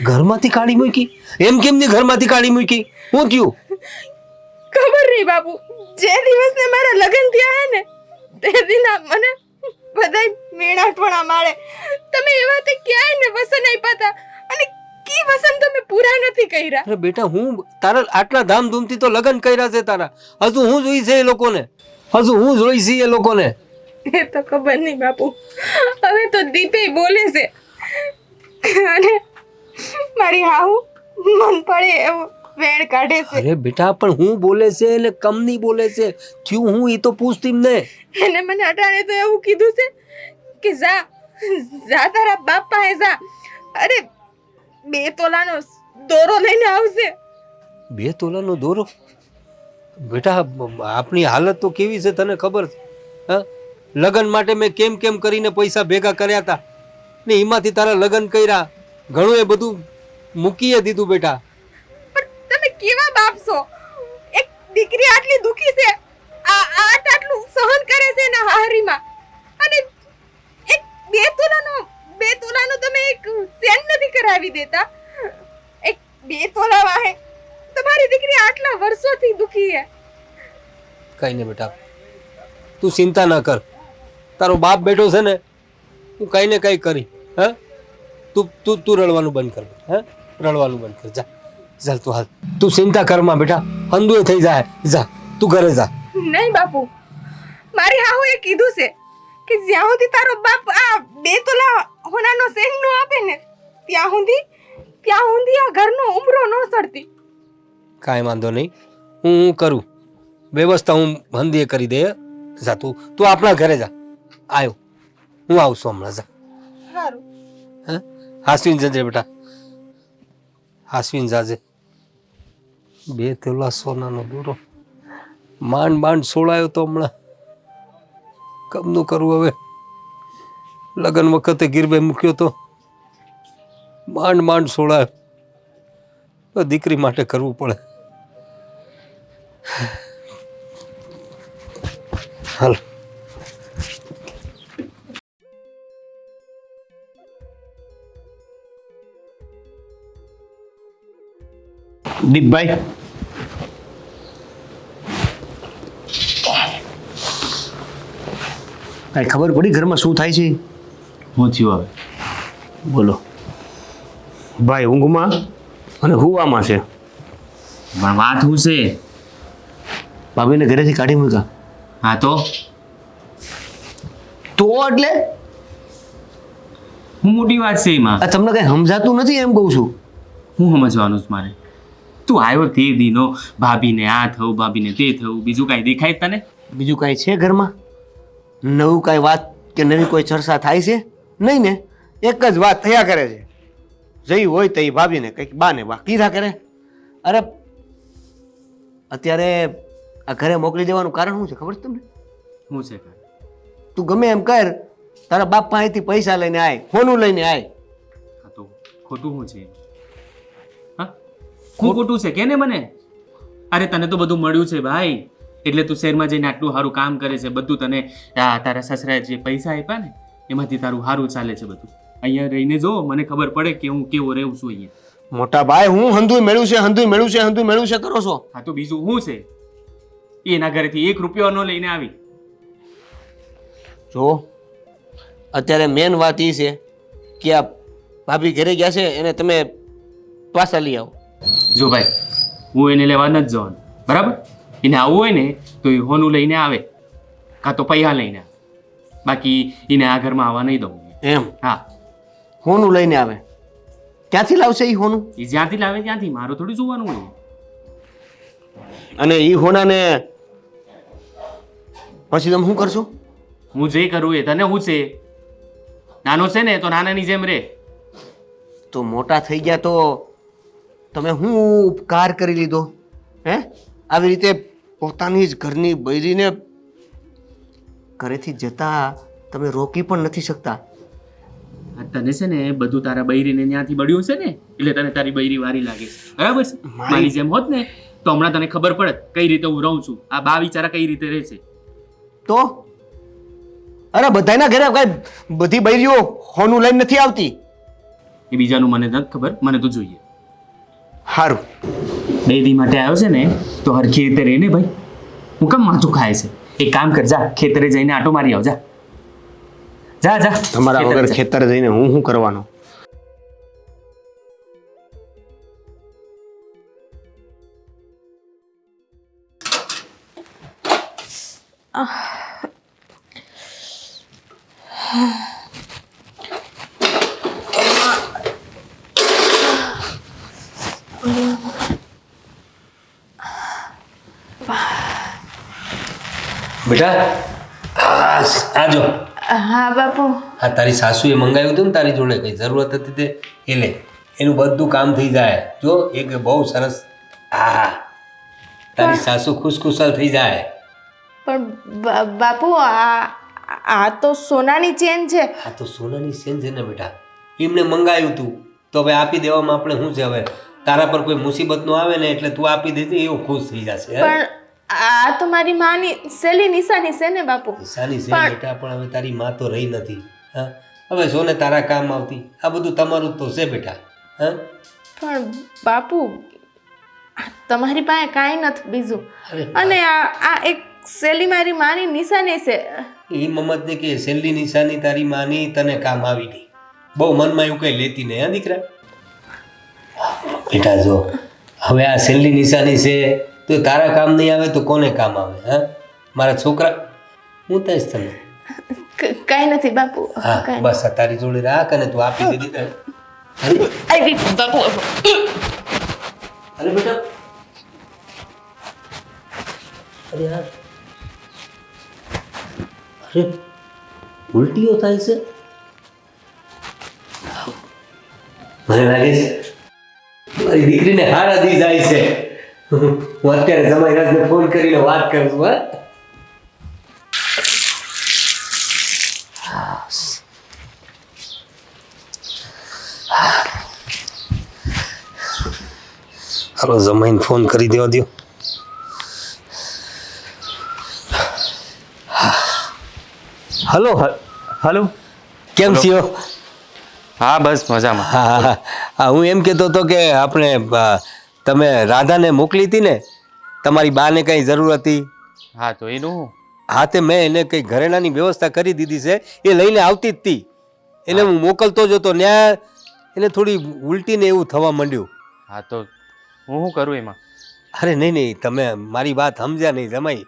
ઘરમાંથી કાઢી મૂકી? એમ કેમ ની ઘરમાંથી કાઢી મૂકી? હું થયું? ખબર નહીં બાપુ, જે દિવસને મારા લગ્ન થયા હે ને તે દિના મને બધાય મેણાટવણા મારે. તમે એવા તે ક્યાંય ને વસન આપ્યા હતા અને કી વસન તમે પૂરા નથી કર્યા. અરે બેટા, હું તારા આટલા ધામધૂમથી તો લગ્ન કર્યા છે તારા. હજુ હું જોઈ છે એ લોકોને, હજુ હું જોઈ છે એ લોકોને. એ તો ખબર નહીં બાપુ, હવે તો દીપે બોલે છે અને મારી હાહુ મન પડે એવો વેણ કાઢે છે. અરે બેટા, પણ હું બોલે છે એટલે કમની બોલે છે? થયું હું એ તો પૂછતી ને. એને મને અટાણે તો એવું કીધું છે કે જા જા તારા બાપ પાસે જા. અરે 2 તોલાનો દોરો લઈને આવશે. 2 તોલાનો દોરો? બેટા, આપણી હાલત તો કેવી છે તને ખબર છે? હા, લગ્ન માટે મેં કેમ કેમ કરીને પૈસા ભેગા કર્યા હતા ને એમાંથી તારા લગ્ન કર્યા. ઘણું એ બધું મૂકીએ દીધું બેટા. પણ તમે કેવા બાપ છો? એક દીકરી આટલી દુખી છે, આટલું સહન કરે છે એના હારીમાં, અને એક 2 તોલાનો તમે એક સેન નથી કરાવી દેતા. એક 2 તોલા વાહે તમારી દીકરી આટલા વર્ષોથી દુખી છે. કઈ નહીં બેટા, તું ચિંતા ના કર. તારો બાપ બેઠો છે ને, હું કઈ ને કઈ કરી. હા, તું રડવાનું બંધ કર. હા, રડવાનું બંધ કર. જા ચાલ તું હાલ. તું ચિંતા કરમાં બેટા, હંધુએ થઈ જાય. જા તું ઘરે જા. નહીં બાપુ, મારી હાહુએ કીધું છે કે જ્યાં સુધી તારો બાપ આ 2 તોલા હોનાનો સેન નો આપે ને ત્યાં સુધી આ ઘરનો ઉમરો ન સડતી. કાંઈ વાંધો નહીં, હું કરું વ્યવસ્થા. હું હંધીએ કરી દે. જા તું આપણા ઘરે જા. આવ્યો, હું આવશું હમણાં. જા. સારું. હા, હાસવીન જજે બેટા, હાસવીન જાજે. 2 તોલા સોનાનો દોરો માંડ સોળાયો તો હમણાં. કમનું કરવું હવે? લગ્ન વખતે ગીરબે મૂક્યો તો માંડ સોળાયો. તો દીકરી માટે કરવું પડે. હાલ. દીપભાઈ, કાંઈ ખબર પડી ઘરમાં શું થાય છે? હું થયું હવે? બોલો. ભાઈ ઊંઘમાં અને હુવામાં છે. પણ વાત શું છે? ભાભીને ઘરેથી કાઢી મૂક્યા. હા તો એટલે હું મોટી વાત છે એમાં. આ તમને કઈ સમજાતું નથી એમ કહું છું. હું સમજવાનું છે મારે? તું આવ્યો તે દીનો ભાભીને આ થયું ભાભીને તે થયું, બીજું કાંઈ દેખાય તને? બીજું કાંઈ છે ઘરમાં? નવું કાંઈ વાત કે નવી કોઈ ચર્ચા થાય છે? નહીં ને? એક જ વાત થયા કરે છે. જઈ હોય તો એ ભાભીને કંઈક બાને બા કીધા કરે. અરે અત્યારે આ ઘરે મોકલી દેવાનું કારણ શું છે ખબર છે તમને? શું છે કાંઈ? તું ગમે એમ કર, તારા બાપ પાસેથી પૈસા લઈને આય, ફોનું લઈને આય. હા તો ખોટું શું છે? હા ખોટું છે કે ને મને? અરે તને તો બધું મળ્યું છે ભાઈ, એટલે તું શહેરમાં જઈને આટલું સારું કામ કરે છે, બધું તને તારા સસરાએ જે પૈસા આપ્યા ને એમાંથી તારું સારું ચાલે છે બધું. અહીંયા રહીને જો મને ખબર પડે કે હું કેવો રહું છું અહીંયા. મોટા ભાઈ, હું હંધુય મેળ્યું છે, હંધુય મેળ્યું છે, હંધુય મેળ્યું છે કરો છો. હા તો બીજું શું છે? એના ઘરેથી 1 રૂપિયો ન લઈને આવી. જો અત્યારે મેન વાત એ છે કે આ ભાભી ઘરે ગયા છે એને તમે પાછા લઈ આવો. જો ભાઈ, હું એને લેવા નથી જવાનું, બરાબર? એને આવવું હોય ને તો એ હોનું લઈને આવે, કાં તો પૈસા લઈને આવે. બાકી એને આ ઘરમાં આવવા નહીં દઉં. એમ? હા, હોનું લઈને આવે. ક્યાંથી લાવશે એ હોનું? એ જ્યાંથી લાવે ત્યાંથી, મારું થોડું જોવાનું હોય. અને એ હોનાને પછી તમે શું કરશો? હું જે કરું એ તને શું છે? નાનો છે ને તો નાનાની જેમ રે. તો મોટા થઈ ગયા તો તમે શું ઉપકાર કરી લીધો? હે, આવી રીતે પોતાની જ ઘરની બૈરીને ઘરેથી જતા તમે રોકી પણ નથી શકતા. આ તને છે ને બધું તારા બૈરીને ત્યાંથી બળ્યું છે ને, એટલે તને તારી બૈરી વારી લાગે છે, બરાબર છે? મારી જેમ હોત ને તો હમણાં તને ખબર પડે કઈ રીતે હું રહું છું, આ બા બિચારા કઈ રીતે રહે છે. તો અરે બધાના ઘરે કઈ બધી બૈરીઓ હોનું લઈને નથી આવતી. એ બીજાનું મને નથી ખબર, મને તો જોઈએ. સારું, 2 દી માટે આવ્યો છે ને તો હરખી રીતે રહે ને ભાઈ. હું કેમ માથું ખાય છે? એક કામ કર, જા ખેતરે જઈને આટો મારી આવ. જા જા જા. તમારા વગર ખેતર જઈને હું શું કરવાનો? બેટા આજો. હા બાપુ. આ તારી સાસુએ મંગાવ્યું હતું ને તારી જોડે, કઈ જરૂરત હતી તે એ લે, એનું બધું કામ થઈ જાય. જો એક બહુ સરસ. હા, તારી સાસુ ખુશખુશાલ થઈ જાય. પણ બાપુ આ તો સોનાની ચેન છે. આ તો સોનાની સેન છે ને બેટા, એમને મંગાવ્યું તું તો હવે આપી દેવામાં આપણે શું છે? હવે તારા પર કોઈ મુસીબત નો આવે ને એટલે તું આપી દેજે, એવું ખુશ થઈ જશે. પણ આ તો મારી માની સેલી નિશાની છે ને બાપુ. નિશાની છે બેટા, પણ હવે તારી માં તો રહી નથી. હા, હવે જો ને તારા કામ આવતી. આ બધું તમારું જ તો છે બેટા. હા, પણ બાપુ તમારી પાસે કાંઈ નથી બીજું. અને આ એક સેલી મારી માની નિશાની છે. એ મમત ને કે છેલ્લી નિશાની તારી માની તને કામ આવી ગઈ. બહુ મનમાં એવું કઈ લેતી નહીં. હા દીકરા? બેટા જો હવે આ છેલ્લી નિશાની છે તો તારા કામ નહીં આવે તો કોને કામ આવે? હા, મારા છોકરા. હું થઈશ તને? કાંઈ નથી બાપુ. હા બસ, આ તારી જોડે રાખ અને તું આપી દીધી. બાપુ અરે બેટા, અરે યાર, અરે ઉલટીઓ થાય છે. મને લાગે છે મારી દીકરીને હારા દી જાય છે. હું અત્યારે જમાઈરાજને ફોન કરીને વાત કરું છું. હાલો જમાઈને ફોન કરી દેવા દો. હલો હલો, કેમ છો? હા બસ મજામાં. હા હા, હું એમ કહેતો હતો કે આપણે તમે રાધાને મોકલી હતી ને, તમારી બાને કંઈ જરૂર હતી? હા તો એનું હા, તે મેં એને કંઈ ઘરેણાની વ્યવસ્થા કરી દીધી છે, એ લઈને આવતી જ હતી. એને હું મોકલતો જ હતો, ત્યાં એને થોડી ઉલટીને એવું થવા માંડ્યું. હા તો હું શું કરું એમાં? અરે નહીં નહીં, તમે મારી વાત સમજ્યા નહીં જમાઈ.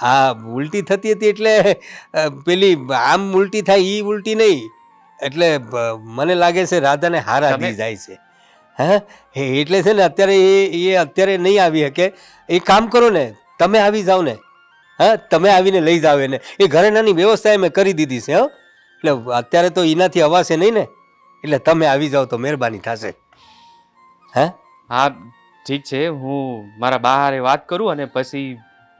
આ ઉલટી થતી હતી એટલે પેલી આમ ઉલટી થાય એ ઉલટી નહીં. એટલે મને લાગે છે રાધાને હારા દી જાય છે. હા, એટલે છે ને અત્યારે એ અત્યારે નહીં આવી શકે. એ કામ કરો ને, તમે આવી જાઓ ને. હા તમે આવીને લઈ જાવ એને. એ ઘરેણાની વ્યવસ્થા મેં કરી દીધી છે. હા એટલે અત્યારે તો એનાથી અવાશે નહીં ને, એટલે તમે આવી જાઓ તો મહેરબાની થશે. હા હા ઠીક છે, હું મારા બહારે વાત કરું અને પછી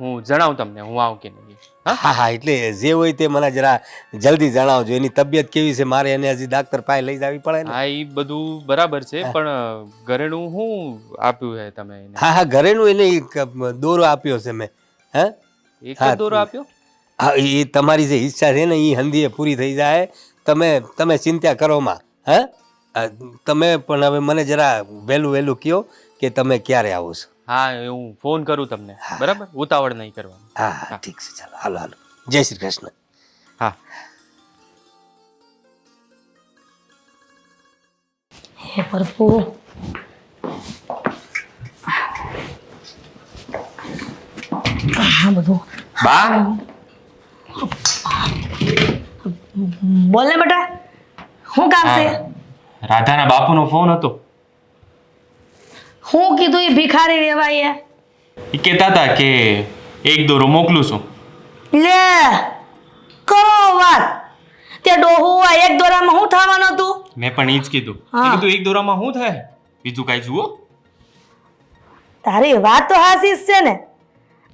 હું જણાવું તમને હું આવું કે નહીં. હા હા હા એટલે જે હોય તે મને જરા જલ્દી જણાવજો. એની તબિયત કેવી છે, મારે એને હજી ડાક્ટર પાસે લઈ જવી પડે ને. હા એ બધું બરાબર છે, પણ ઘરેણું શું આપ્યું છે તમે એને? હા હા ઘરેનું એને એક દોરો આપ્યો છે મેં. હા એક હા. જ દોરો આપ્યો? હા એ તમારી જે ઈચ્છા છે ને એ હંધીએ પૂરી થઈ જાય. તમે ચિંતા કરોમાં. હા તમે પણ હવે મને જરા વહેલું કહો કે તમે ક્યારે આવો છો. હા હું ફોન કરું તમને, બરાબર? ઉતાવળ નહીં કરવાની. હા હા ઠીક છે, ચાલો હાલો હાલો. જય શ્રી કૃષ્ણ. હા હે પ્રભુ, આ બધું બા, બોલ ને બેટા, શું કામ છે? રાધાના બાપુનો ફોન હતો. હું કીધું એ ભિખારી રેવાય એ કહેતા હતા કે એક દોરો મોકલું છું. લે કરો વાત. તે ડોહું આ એક દોરામાં શું થવાનું હતું? મેં પણ એ જ કીધું. હા. મેં કીધું એક દોરામાં શું થાય, બીજું કાંઈ જુઓ. તારી વાત તો હાસી જ છે ને.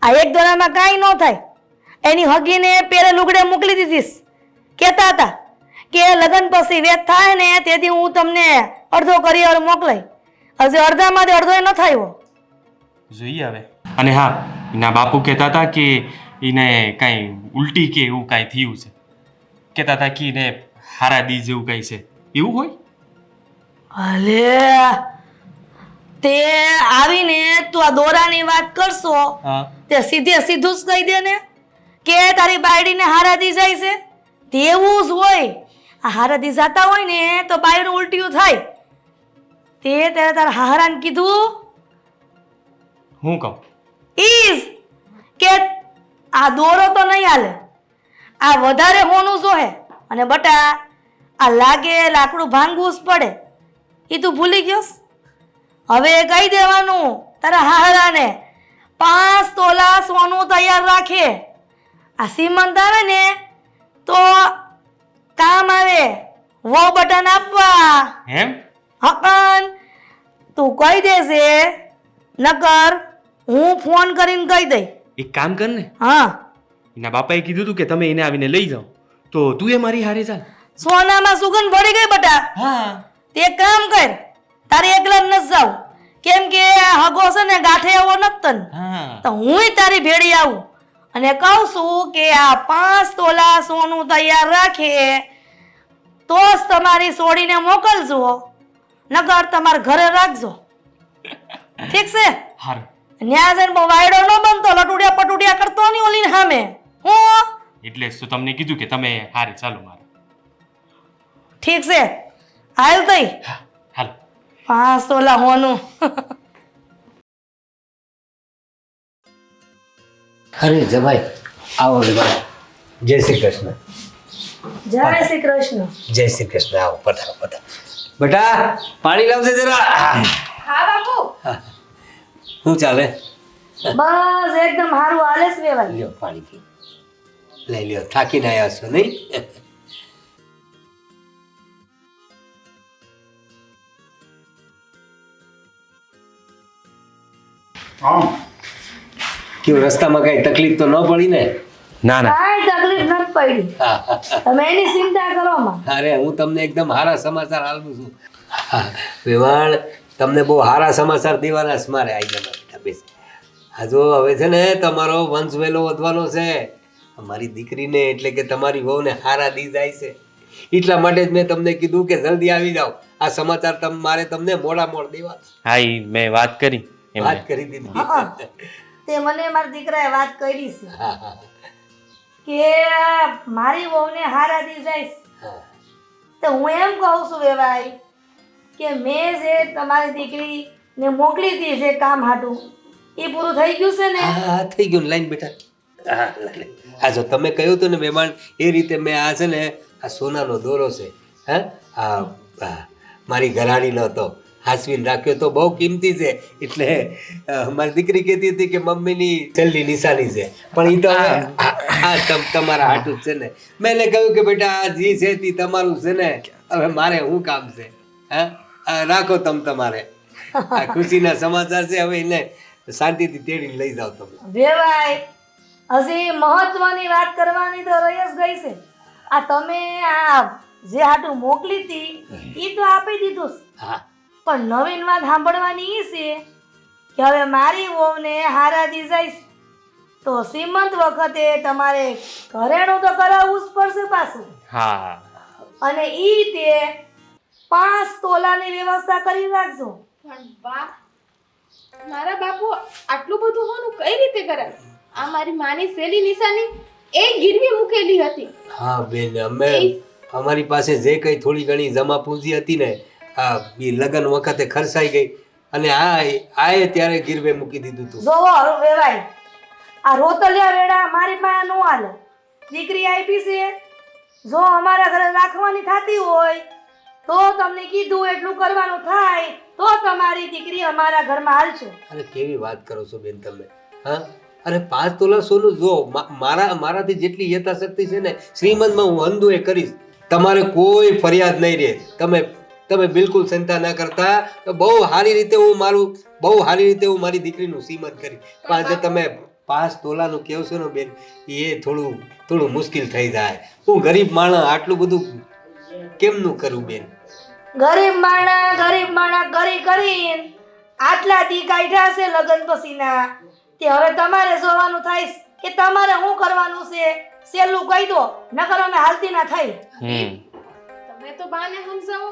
આ એક દોરામાં કાંઈ ન થાય. એની હગીને પેરે લુગડે મોકલી દીધીશ. કહેતા હતા કે લગ્ન પછી વેત થાય ને તેથી હું તમને અડધો કરિયર મોકલાઈ. હજી અડધામાંથી અડધો ન થયો. જોઈએ હવે. અને હા, એના બાપુ કહેતા હતા કે એને કાંઈ ઉલટી કે એવું કાંઈ થયું છે. કહેતા હતા કે એને હારા દી જેવું કાંઈ છે. એવું હોય? અલે તે આવીને તું આ દોરાની વાત કરશો હા. તે સીધું જ કહી દે ને કે તારી બાયડીને હારાદી જાય છે. તેવું જ હોય. આ હારાદી જાતા હોય ને તો બાયડું ઉલટિયું થાય. તે ત્યારે તારા હારાને કીધું હું કહું? ઈજ કે આ દોરો તો નહીં હાલે, આ વધારે હોનું જોહે. અને બટા આ લાગે લાકડું ભાંગવું જ પડે. એ તું ભૂલી ગયોસ? હવે કહી દેવાનું તારા હારાને 5 તોલા સોનું તૈયાર રાખે. આ સીમંત આવે ને તો કામ આવે. વો બટન આપવા. એમ? હકન તું કહી દેશે, નકર હું ફોન કરીને કહી દઈ. એક કામ કર ને, હા એના બાપાએ કીધું હતું કે તમે એને આવીને લઈ જાઓ, તો તું એ મારી હારે ચાલ. સોનામાં સુગંધ પડી ગઈ બટા. હા. તે એક કામ કર, તારે એકલા ન જાવ. કેમ કે આ હગો છે ને ગાંઠે એવો નથી તને. હા. તો હુંય તારી ભેળી આવું અને કહું છું કે આ 5 તોલા સોનું તૈયાર રાખે તો જ તમારી સોડીને મોકલજો, નકર તમારા ઘરે રાખજો. ઠીક છે? હારું. ન્યા જઈને બહુ વાયડો ન બનતો, લટુડિયા પટુડિયા કરતો નહીં ઓલીને સામે. હું એટલે જ તો તમને કીધું કે તમે હારે ચાલો મારે. ઠીક છે, હાલ તઈ હા હાલો. 5 તોલા હોનું. અરે જમાઈ આવો જમાઈ. જય શ્રી કૃષ્ણ. જય શ્રી કૃષ્ણ. જય શ્રી કૃષ્ણ. આવો પધારો પધારો. બેટા પાણી લાવજે જરા. હા બાપુ. શું ચાલે? બસ એકદમ સારું હાલે છે વેવાઈ. લ્યો પાણી પી. લઈ લ્યો, થાકીને આવ્યા છો નહીં? કેવું રસ્તામાં કઈ તકલીફ તો ન પડી ને? ના ના. કાંઈ તકલીફ નથી પડી. તમે એની ચિંતા કરો માં. અરે હું તમને એકદમ સારા સમાચાર આપું છું. વેવાણ તમને બહુ સારા સમાચાર દેવાના છે મારે. આઈ બેટા બેસ. હા જો હવે છે ને તમારો વંશ વેલો વધવાનો છે. મારી દીકરીને એટલે કે તમારી વહુને હારા દી જાય છે. એટલા માટે જ મેં તમને કીધું કે જલ્દી આવી જાઓ. આ સમાચાર મારે તમને મોડ દેવા. હા ઈ મેં વાત કરી એમને. વાત કરી દીધી. તે મને મારા દીકરાએ વાત કરી છે હા હા કે મારી વહુને હારા દી જાય છે. હા. તો હું એમ કહું છું વેવાઈ કે મેં જે તમારી દીકરીને મોકલી હતી જે કામ હાટું એ પૂરું થઈ ગયું છે ને? હા હા થઈ ગયું. લાઈન બેટા. હા લાઈન. હા જો તમે કહ્યું હતું ને મહેમાન એ રીતે મેં આ છે ને આ સોનાનો દોરો છે. હા હા મારી ઘરાણીનો હતો હાસવીને રાખ્યો તો બહુ કિંમતી છે એટલે મારી દીકરી કહેતી હતી કે મમ્મીની છેલ્લી નિશાની છે પણ એ તો હવે તમારા હાટું જ છે ને મેં એને કહ્યું કે બેટા આ જી છે તે તમારું છે ને હવે મારે શું કામ છે હા રાખો તમારે આ ખુશીના સમાચાર છે હવે એને શાંતિથી તેડીને લઈ જાઓ તમે વેવાય હજી મહત્વની વાત કરવાની તો રહી જ ગઈ છે. આ તમે આ જે હાટું મોકલી હતી એ તો આપી દીધું છે. હા પણ નવીન વાત સાંભળવાની એ છે કે હવે મારી વહુને હારાદી જાય છે તો શ્રીમંત વખતે તમારે ઘરેણું તો કરાવવું જ પડશે પાછું. હા અને ઈ તે 5 તોલાની વ્યવસ્થા કરી રાખજો. પણ બા મારા બાપુ આટલું બધું હોનું કઈ રીતે કરાય? આ મારી માની સેલી નિશાની એ ગીરવી મૂકેલી હતી. હા બેન અમે અમારી પાસે જે કંઈ થોડી ઘણી જમા પૂંજી હતી ને આ ઈ લગ્ન વખતે ખર્ચાઈ ગઈ અને આએ ત્યારે ગીરવે મૂકી દીધું તું. જોવો હવે વેવાય આ રોતલિયા વેડા મારી પાસે નો હાલે. દીકરી આપી છે જો અમારા ઘરે રાખવાની થતી હોય તો તમને કીધું એટલું કરવાનું થાય તો તમારી દીકરી અમારા ઘરમાં હાલશે. અરે કેવી વાત કરો છો બેન તમે હા અરે 5 તોલા સોનું જો મારાથી જેટલી યથાશક્તિ છે ને શ્રીમંતમાં હું અંધુએ કરીશ. તમારે કોઈ ફરિયાદ નહીં રહે. તમે બિલકુલ ચિંતા ના કરતા. બહુ સારી રીતે હું મારી દીકરીનું શ્રીમંત કરી. પણ આજે તમે 5 તોલાનું કહો છો ને બેન એ થોડું મુશ્કેલ થઈ જાય. હું ગરીબ માણસ આટલું બધું કેમનું કરું બેન? ગરીબ માણા કરી કરીને આટલા દી કાઢ્યા છે લગ્ન પછીના તે હવે તમારે જોવાનું થાય છે કે તમારે શું કરવાનું છે. સેલું કહી દો નકર અમે હાલતી ના થઈ. તમે તો બાને સમજાવો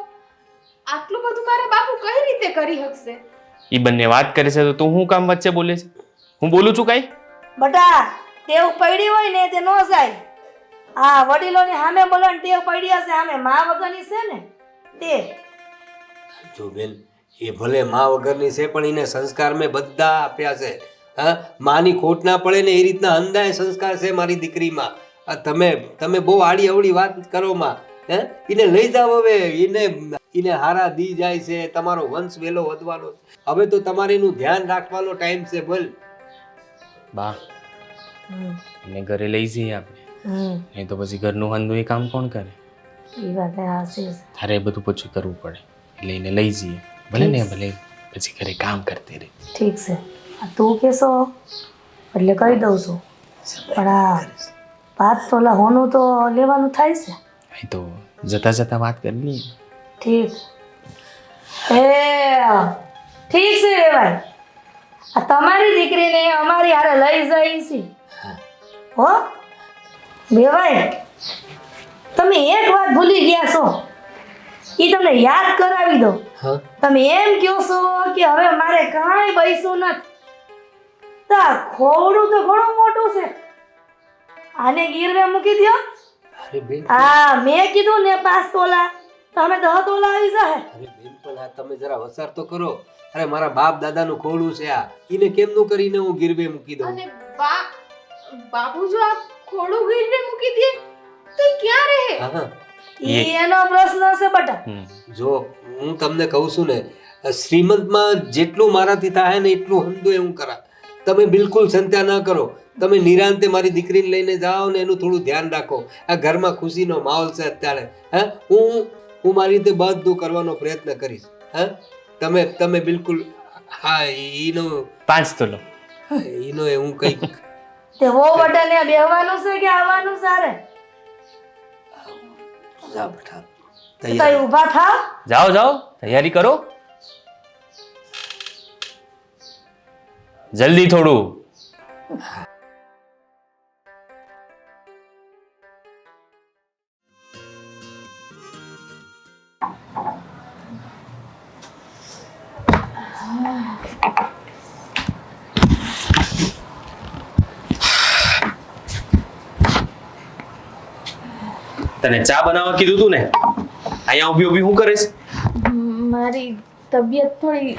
આટલું બધું મારા બાપુ કઈ રીતે કરી શકશે? ઈ બંને વાત કરે છે તો તું શું કામ વચ્ચે બોલે છે? હું બોલું છું કાઈ? બટા ટેવ પડી હોય ને તે નો જાય. હા વડીલોની સામે બોલવાની ટેવ પડી હશે સામે મા વગરની છે ને તે. જો બેન એ ભલે મા વગરની છે પણ એને સંસ્કાર મેં બધા આપ્યા છે. હા માની ખોટ ના પડે ને એ રીતના અંધાય સંસ્કાર છે મારી દીકરીમાં. તમે બહુ આડી અવળી વાત કરો માં. એને લઈ જાઓ હવે એને હારા દી જાય છે. તમારો વંશ વેલો વધવાનો. હવે તો તમારે એનું ધ્યાન રાખવાનો ટાઈમ છે. બોલ બા એને ઘરે લઈ જઈએ આપણે નહીં તો પછી ઘરનું હંધું એ કામ કોણ કરે? એ વાત હાસી છે. તારે એ બધું પછી કરવું પડે એટલે એને લઈ જઈએ ભલે ને ભલે પછી ઘરે કામ કરતી રહે. ઠીક છે આ તું કહેશો એટલે કહી દઉં છું પણ આ 5 તોલા હોનું તો લેવાનું થાય છે. અહીં તો જતા જતા વાત કરી લઈએ. ઠીક ઠીક છે વેવાય આ તમારી દીકરીને અમારી હારે લઈ જાય છે હો. વેવાય તમે એક વાત ભૂલી ગયા છો એ તમને યાદ કરાવી દો. તમે એમ કહો છો કે હવે મારે કાંઈ બૈસું નથી. તા ખોડું તો ઘણું મોટું છે આને ગીરવે મૂકી દો. અરે બેન હા મેં કીધું ને 5 તોલા તમે 10 તોલા આવી જાય. અરે બેન પણ આ તમે જરા વસાર તો કરો. અરે મારા બાપ દાદાનું ખોડું છે આ. એને કેમનું કરીને હું ગીરવે મૂકી દઉં? અને બાપુ જો આ ખોડું ગીરવે મૂકી દે તો ઈ ક્યાં રહે? હા ઈ એનો પ્રશ્ન છે બટા. જો હું તમને કહું છું ને શ્રીમંતમાં જેટલું મારાથી થાય ને એટલું હંધું હું કરા. તમે બિલકુલ ચિંતા ના કરો. તમે નિરાંતે મારી દીકરીને લઈને જાઓ ને એનું થોડું ધ્યાન રાખો. આ ઘરમાં ખુશીનો માહોલ છે અત્યારે. હા હું મારી રીતે બધું કરવાનો પ્રયત્ન કરીશ. હા તમે બિલકુલ હા એનો 5 તોલો એનો હું કંઈક તે વો બટાને બેહવાનું છે કે આવવાનું સારે? જા બેટા તઈ ઊભા થાવ. જાઓ તૈયારી કરો જલ્દી થોડું. તને ચા બનાવવા કીધું તું ને અહીંયા ઊભી શું કરે છે? મારી તબિયત થોડી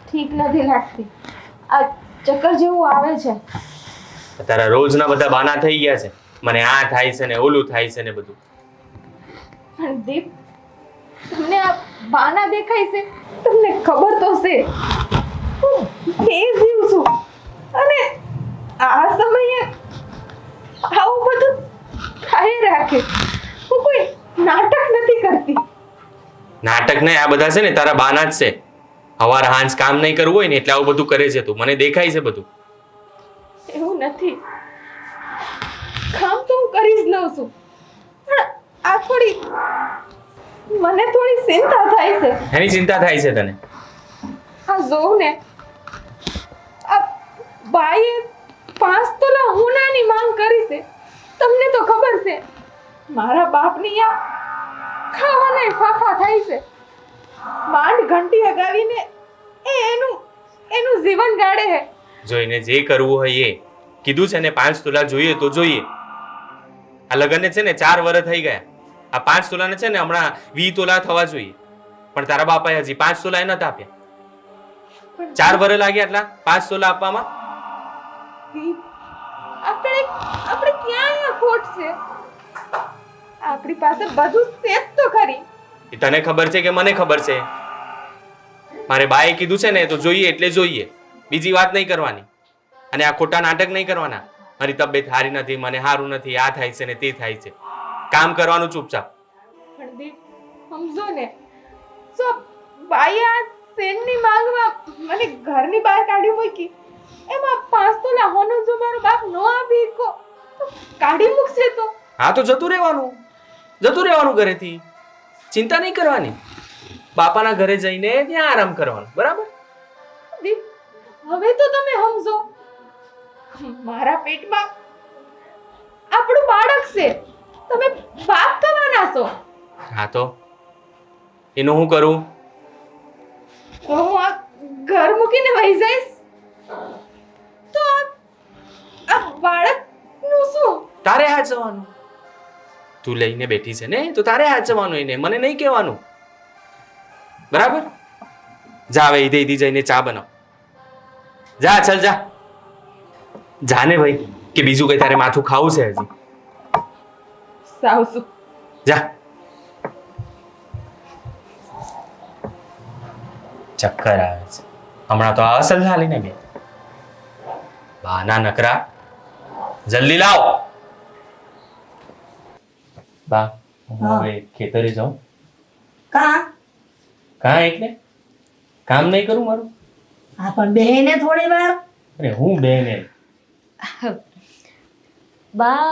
ઠીક નથી લાગતી. આ ચક્કર જેવું આવે છે. તારા રોજના બધા બાના થઈ ગયા છે. મને આ થાય છે ને ઓલું થાય છે ને બધું. પણ દીપ તમને આ બાના દેખાય છે? તમને ખબર તો છે હું બેઝીવ છું અને આ સમયે આવું બધું થાય રાખે. હું કોઈ નાટક નથી કરતી. નાટક નહીં, આ બધા છે ને તારા બાના જ છે. હવાર હાંજ કામ નહીં કરવું હોય ને એટલે આવું બધું કરે છે તું. મને દેખાય છે બધું. એવું નથી. કામ તો હું કરી જ લઉં છું પણ આ થોડી મને થોડી ચિંતા થાય છે. એની ચિંતા થાય છે તને? આ જોઉં ને આ બાઈએ 5 તોલા હોનાની માંગ કરી છે. તમને તો ખબર છે મારા બાપની આ ખાવાના ફાફા થાય છે. માંડ ઘંટી અગાવીને એનું જીવન ગાળે છે. જોઈને જે કરવું હોય એ કીધું છે ને 5 તોલા જોઈએ તો જોઈએ. આ લગ્નને છે ને 4 વર્ષ થઈ ગયા. આ 5 તોલાને છે ને હમણાં 20 તોલા થવા જોઈએ પણ તારા બાપાએ હજી 5 તોલા નથી આપ્યા. 4 વર્ષ લાગ્યા એટલા 5 તોલા આપવામાં. આપણે ક્યાં અહીંયા ખોટ છે? આપણી પાસે બધું છે જ તો ખરી. એ તને ખબર છે કે મને ખબર છે? મારે બાએ કીધું છે ને તો જોઈએ એટલે જોઈએ. બીજી વાત નહીં કરવાની અને આ ખોટા નાટક નહીં કરવાના. મારી તબિયત સારી નથી, મને સારું નથી, આ થાય છે ને તે થાય છે. કામ કરવાનું ચૂપચાપ. પણ દીપ સમજો ને જો બાઈએ આ સેનની માંગમાં મને ઘરની બહાર કાઢી મૂકી. એમાં 5 તોલા હોનું જો મારો બાપ નો આપી તો કાઢી મૂકશે તો. હા તો જતું રહેવાનું ઘરેથી. ચિંતા નહીં કરવાની. બાપાના ઘરે જઈને ત્યાં આરામ કરવાનો. બરાબર? દીપ હવે તો તમે સમજો મારા પેટમાં આપણું બાળક છે. તમે બાપ થવાના છો. હા તો એનું હું કરું? તો હું આ ઘર મૂકીને વહી જઈશ તો આ બાળકનું શું? તારે હાચવાનું. તું લઈને બેઠી છે ને તો તારે હાચવાનું એને, મને નહીં કહેવાનું. બરાબર? જા હવે ઈદે જઈને ચા બનાવ. જા ચાલ જા. જાને ભાઈ કે બીજું કઈ તારે માથું ખાવું છે હજી? સાવસુ જા. ચક્કર આવે છે હમણાં તો આ અસલ ચાલીને બે બાના નકરા. જલ્દી લાવ. બા હું હવે ખેતરે જાઉં. કાં એટલે કામ નહીં કરું મારું? હા પણ બેહીને થોડી વાર. અરે હું બેને બા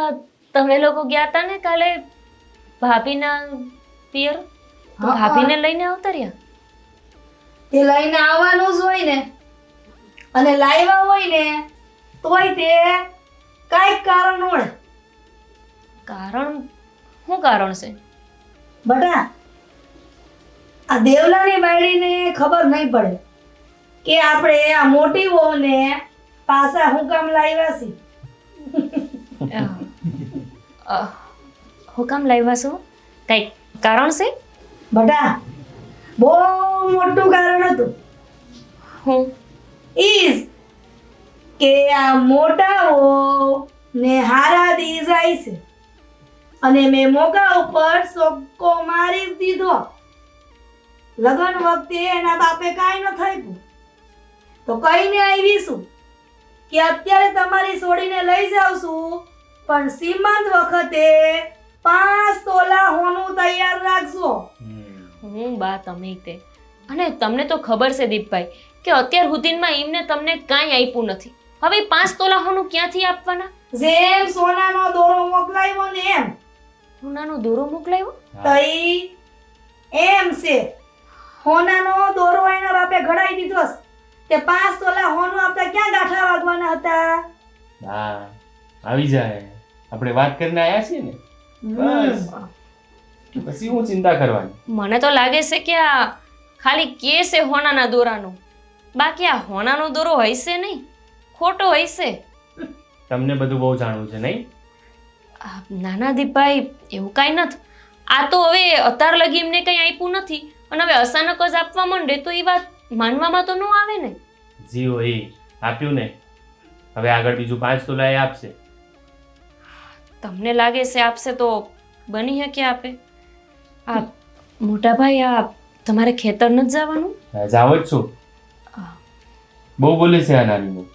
તમે લોકો ગયા હતા ને કાલે ભાભીના પિયર, તો હા. ભાભીને લઈને આવતા રહ્યા. તે લઈને આવવાનું જ હોય ને અને લાવ્યા હોય ને તોય તે કાંઈક કારણ હોય. કારણ શું કારણ છે? બટા આ દેવલાની બાયડીને ખબર નહીં પડે કે આપણે આ મોટી વહુને પાછા હું કામ લાવ્યા છીએ. હું કામ લાવ્યા છો? કંઈક કારણ છે? બટા બહુ મોટું કારણ હતું. હું ઈજ કે આ મોટા વહુ ને હારા દી જાય છે અને મેં મોકા ઉપર સોક્કો મારી જ દીધો. લગ્ન વખતે એના બાપે કાંઈ ન થયું તો કહીને આવીશું કે અત્યારે તમારી છોડીને લઈ જાઉં છું પણ સીમંત વખતે 5 તોલા હોનું તૈયાર રાખજો. હું બા તમે તે અને તમને તો ખબર છે દીપભાઈ કે અત્યાર સુધીમાં એમને તમને કાંઈ આપ્યું નથી. હવે 5 તોલા હોનું ક્યાંથી આપવાના? જેમ સોનાનો દોરો મોકલાવ્યો ને એમ સોનાનો દોરો મોકલાવ્યો? તઈ એમ છે હોનાનો દોરો એના બાપે ઘડાઈ દીધો છે. તે 5 તોલા હોનું આપણે ક્યાં ગાંઠા વાગવાના હતા? હા આવી જાય. આપણે વાત કરીને આયા છીએ ને બસ. પછી હું ચિંતા કરવાની? મને તો લાગે છે કે આ ખાલી કેસ છે હોનાના દોરાનો. બાકી આ હોનાનો દોરો હશે નહીં, ખોટો હશે. તમને બધું બહુ જાણવું છે નહીં? નાના દીપભાઈ એવું કાંઈ નથી. આ તો હવે અત્યાર લગી એમને કંઈ આપ્યું નથી અને હવે અચાનક જ આપવા માંડે તો એ વાત માનવામાં તો ન આવે ને. જીઓ એ આપ્યું ને, હવે આગળ બીજું 5 તોલા એ આપશે. તમને લાગે છે આપશે તો બની શકે આપે. આ મોટા ભાઈ આ તમારે ખેતર નથી જવાનું? જાવ જ છું. બહુ બોલે છે આ નાની.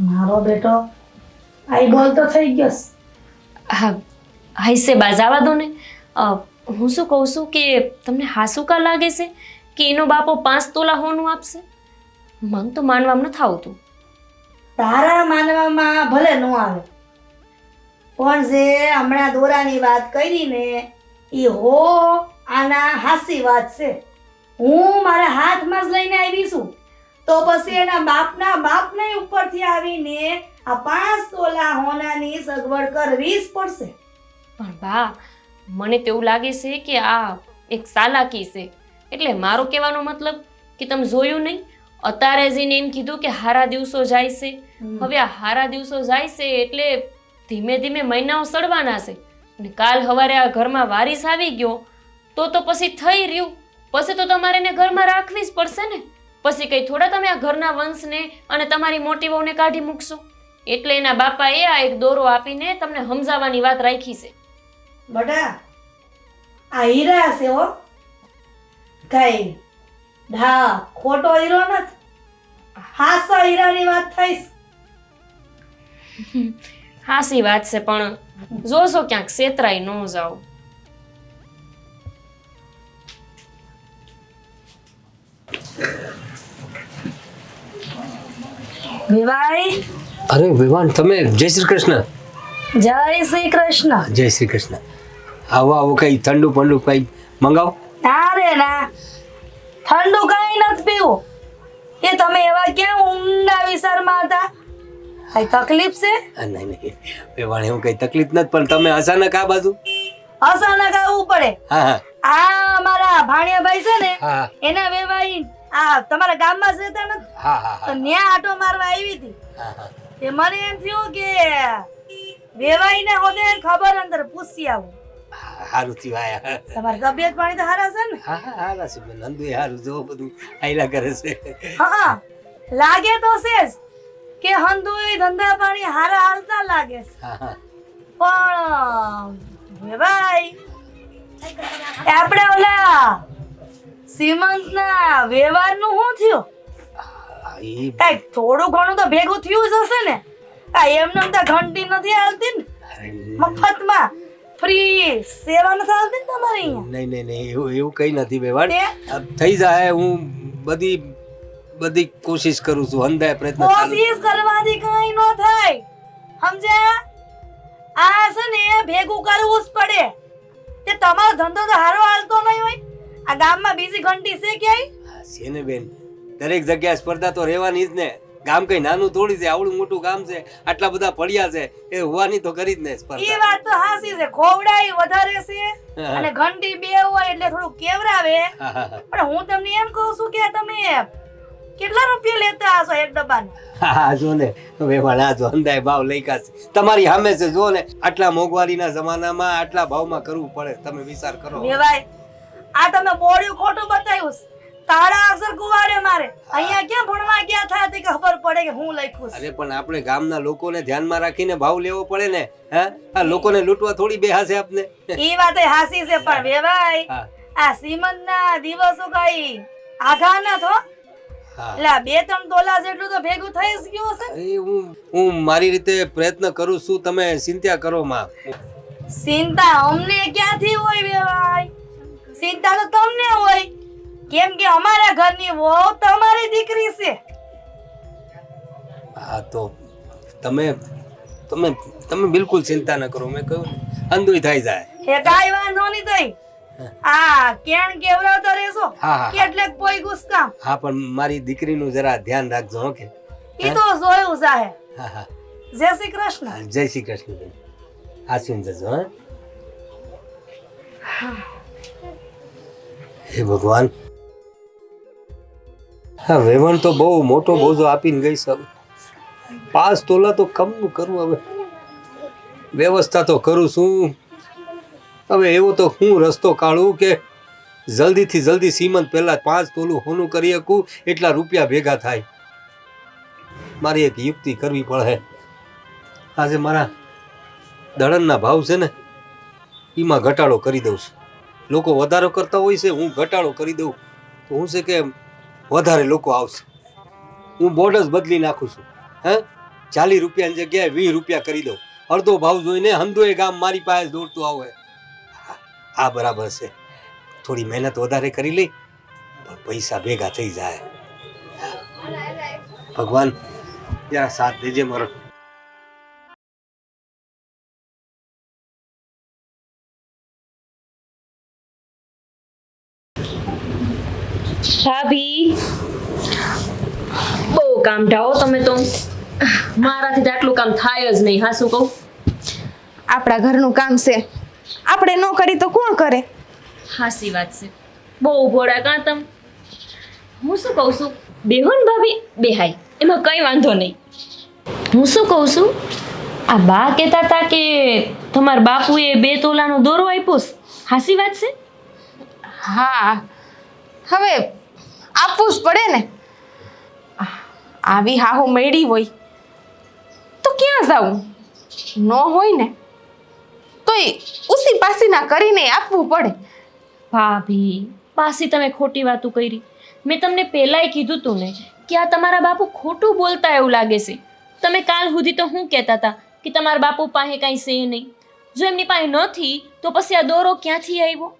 મારો બેટો આઈ બોલ તો થઈ ગયો છે. હા હાઈસે બા જવા દો ને. હું શું કહું છું કે તમને હાસુકા લાગે છે કે એનો બાપો 5 તોલા હોનું આપશે? મન તો માનવામાં નથી આવતું. તારા માનવામાં ભલે ન આવે, પણ જે હમણાં દોરાની વાત કરી ને એ હો આના હાસી વાત છે. હું મારા હાથમાં જ લઈને આવી છું, તો પછી એના બાપના બાપને ઉપરથી આવીને આ 5 તોલા હોનાની સગવડ કરવી જ પડશે. પણ બા મને તો એવું લાગે છે કે આ એક ચાલાકી છે. એટલે મારો કહેવાનો મતલબ કે તમે જોયું નહીં, અત્યારે જઈને એમ કીધું કે હારા દિવસો જાય છે. હવે આ હારા દિવસો જાય છે એટલે ધીમે ધીમે મહિનાઓ સડવાના છે. અને કાલ સવારે આ ઘરમાં વારીસ આવી ગયો તો પછી થઈ રહ્યું. પછી તો તમારે એને ઘરમાં રાખવી જ પડશે ને. પછી કઈ થોડા તમે આ ઘરના વંશને અને તમારી મોટી વહુને કાઢી મૂકશો. એટલે એના બાપાએ આ એક દોરો આપીને તમને સમજાવવાની વાત રાખી છે. બટા આ હીરા છે હો, કઈ હા ખોટો હીરો નથી, હાસા હીરાની વાત થઈ. હાસી વાત છે, પણ જોશો ક્યાંક છેતરાઈ ન જાઓ. વિવાઈ અરે વિવાન, તમે જય શ્રી કૃષ્ણ. જય શ્રી કૃષ્ણ. જય શ્રી કૃષ્ણ. આવો આવો, કઈ ઠંડુ પંડુ કઈ મંગાવો. ના રે ના, ઠંડુ કઈ નથી પીવું. એ તમે એવા ક્યાં ઊંડા વિચારમાં હતા? કઈ તકલીફ છે? નહીં નહીં વિવાન, એવું કઈ તકલીફ નથી, પણ તમે અચાનક આ બાજુ? અચાનક આવવું પડે. હા હા આ મારા ભાણિયાભાઈ છે ને, હા એના વેવાઈ આ તમારા ગામમાં જ રહેતા નથી, હા હા તો ન્યા આટો મારવા આવી હતી. હા હા. તે મને એમ થયું કે વેવાઈને હોદે ખબર અંદર પૂછી આવું. હારું થયું આયા. તમારી તબિયત પાણી તો હારા છે ને? હા હા હારા છે બેન, નંદુ હારું જો બધું આયલા કરે છે. હા લાગે તો છે જ કે હંધુય ધંધા પાણી હારા હાલતા લાગે છે. હા હા પણ વેવાઈ આપણે ઓલા સીમંતના વ્યવહારનું શું થયું? હા, ઈ કઈક થોડું ઘણું તો ભેગું થયું જ હશે ને? આ એમને તો ઘંટી નથી હાલતી ને, અરે મફતમાં ફ્રી સેવા નથી હાલતી ને તમારે અહીંયા? નહીં નહીં નહીં, એવું કઈ નથી વેવાણ. તે? થઈ જાય, હું બધી કોશિશ કરું છું, અંધાય પ્રયત્ન ચાલુ. કોશિશ કરવાથી કઈ ન થાય, સમજ્યા? આ છે ને ભેગું કરવું જ પડે. તે તમારો ધંધો તો હારો હાલતો નહીં હોય, આ ગામમાં બીજી ઘંટી છે ક્યાંય? હા, છે ને બેન, દરેક જગ્યાએ સ્પર્ધા તો રહેવાની જ ને. ગામ કઈ નાનું થોડી છે, આવડું મોટું ગામ છે, આટલા બધા પડ્યા છે, એ હોવાની તો કરી જ ને ઈ સ્પર્ધા. વાત તો હાસી છે, ખોવડાઈ વધારે છે અને ઘંટી બે હોય એટલે થોડું કેવરાવે. હા, હા, હા. પણ હું તમને એમ કહું છું કે તમે કેટલા રૂપિયા લેતા હશો એક ડબ્બાના? હા જો ને વેવાણ, આ જો અંધાય ભાવ લઈકા છે તમારી સામે છે. જો ને આટલા મોંઘવારીના જમાનામાં આટલા ભાવમાં કરવું પડે, તમે વિચાર કરો. વેવાય આ તમે બોડ્યું ખોટું બતાવ્યું છે. તારા અક્ષર કુવાડે મારે અહીંયા ક્યાં ભણવા ગયા થયા તે ખબર પડે કે હું લખ્યું છે. અરે પણ આપણે ગામના લોકોને ધ્યાનમાં રાખીને ભાવ લેવો પડે ને. હા, આ લોકોને લૂંટવા થોડી બેહાશે આપને. ઈ વાત હાસી છે, પણ વેવાય હા આ શ્રીમંતના દિવસો કઈ આઘા ન થો. હા, એટલે 2-3 તોલા જેટલું તો ભેગું થઈ જ ગયું હશે. એ હું મારી રીતે પ્રયત્ન કરું છું, તમે ચિંતા કરો માં. ચિંતા અમને ક્યાંથી હોય વેવાય? ચિંતા તો તમને હોય, કેમ કે અમારા ઘરની વહુ તમારી દીકરી છે. હા તો તમે બિલકુલ ચિંતા ન કરો, મેં કહ્યું ને અંધુય થઈ જાય. એ કાઈ વાંધો નહીં થઈ. આ કેણ કેવરાવતા રહેશો હા, હા. કેટલેક કોઈ ગુસ્કામ હા પણ મારી દીકરીનું જરા ધ્યાન રાખજો. હો કે ઈ તો જોયું સાહેબ. હા હા, જય શ્રી કૃષ્ણ. જય શ્રી કૃષ્ણ બેન, આશીન જજો. હા હે ભગવાન, હા વેવણ તો બહુ મોટો બોજો આપીને ગઈ છે. 5 તોલા તો કમનું કરું, હવે વ્યવસ્થા તો કરું છું. હવે એવો તો હું રસ્તો કાઢું કે જલ્દીથી જલ્દી સીમંત પહેલા 5 તોલું હોનું કરી શકું, એટલા રૂપિયા ભેગા થાય. મારી એક યુક્તિ કરવી પડે. આજે મારા દળણના ભાવ છે ને એમાં ઘટાડો કરી દઉં છું. લોકો વધારો કરતા હોય છે, હું ઘટાડો કરી દઉં તો હું છે કે વધારે લોકો આવશે. હું બોર્ડ જ બદલી નાખું છું. 40 રૂપિયાની જગ્યાએ 20 રૂપિયા કરી દઉં. અડધો ભાવ જોઈને હંધોએ ગામ મારી પાસે દોડતું આવે. આ બરાબર છે. થોડી મહેનત વધારે કરી લઈ પણ પૈસા ભેગા થઈ જાય. ભગવાન જરા સાથ દેજે મારો. ભાભી બહુ કામ ઢાઓ તમે તો. મારાથી તો આટલું કામ થાય જ નહીં. હા શું કહું? આપણા ઘરનું કામ છે, આપણે ન કરી તો કોણ કરે? હાસી વાત છે. બહુ ભોળા કાં તમ. હું શું કહું છું, બેહોન ભાભી બેહાય એમાં કઈ વાંધો નહીં. હું શું કહું છું, આ બા કહેતા હતા કે તમારા બાપુએ 2 તોલાનો દોરો આપ્યો છે. હાસી વાત છે? હા, હવે આપવું જ પડે ને. આવી હાહુ મેળી હોય તો ક્યાં જાવું? ન હોય ને તોય ઉસી પાસીના કરીને આપવું પડે. ભાભી પાછી તમે ખોટી વાતો કરી. મેં તમને પહેલાંય કીધું તું ને કે આ તમારા બાપુ ખોટું બોલતા એવું લાગે છે. તમે કાલ સુધી તો શું કહેતા હતા કે તમારા બાપુ પાસે કાંઈ છે નહીં. જો એમની પાસે નથી તો પછી આ દોરો ક્યાંથી આવ્યો?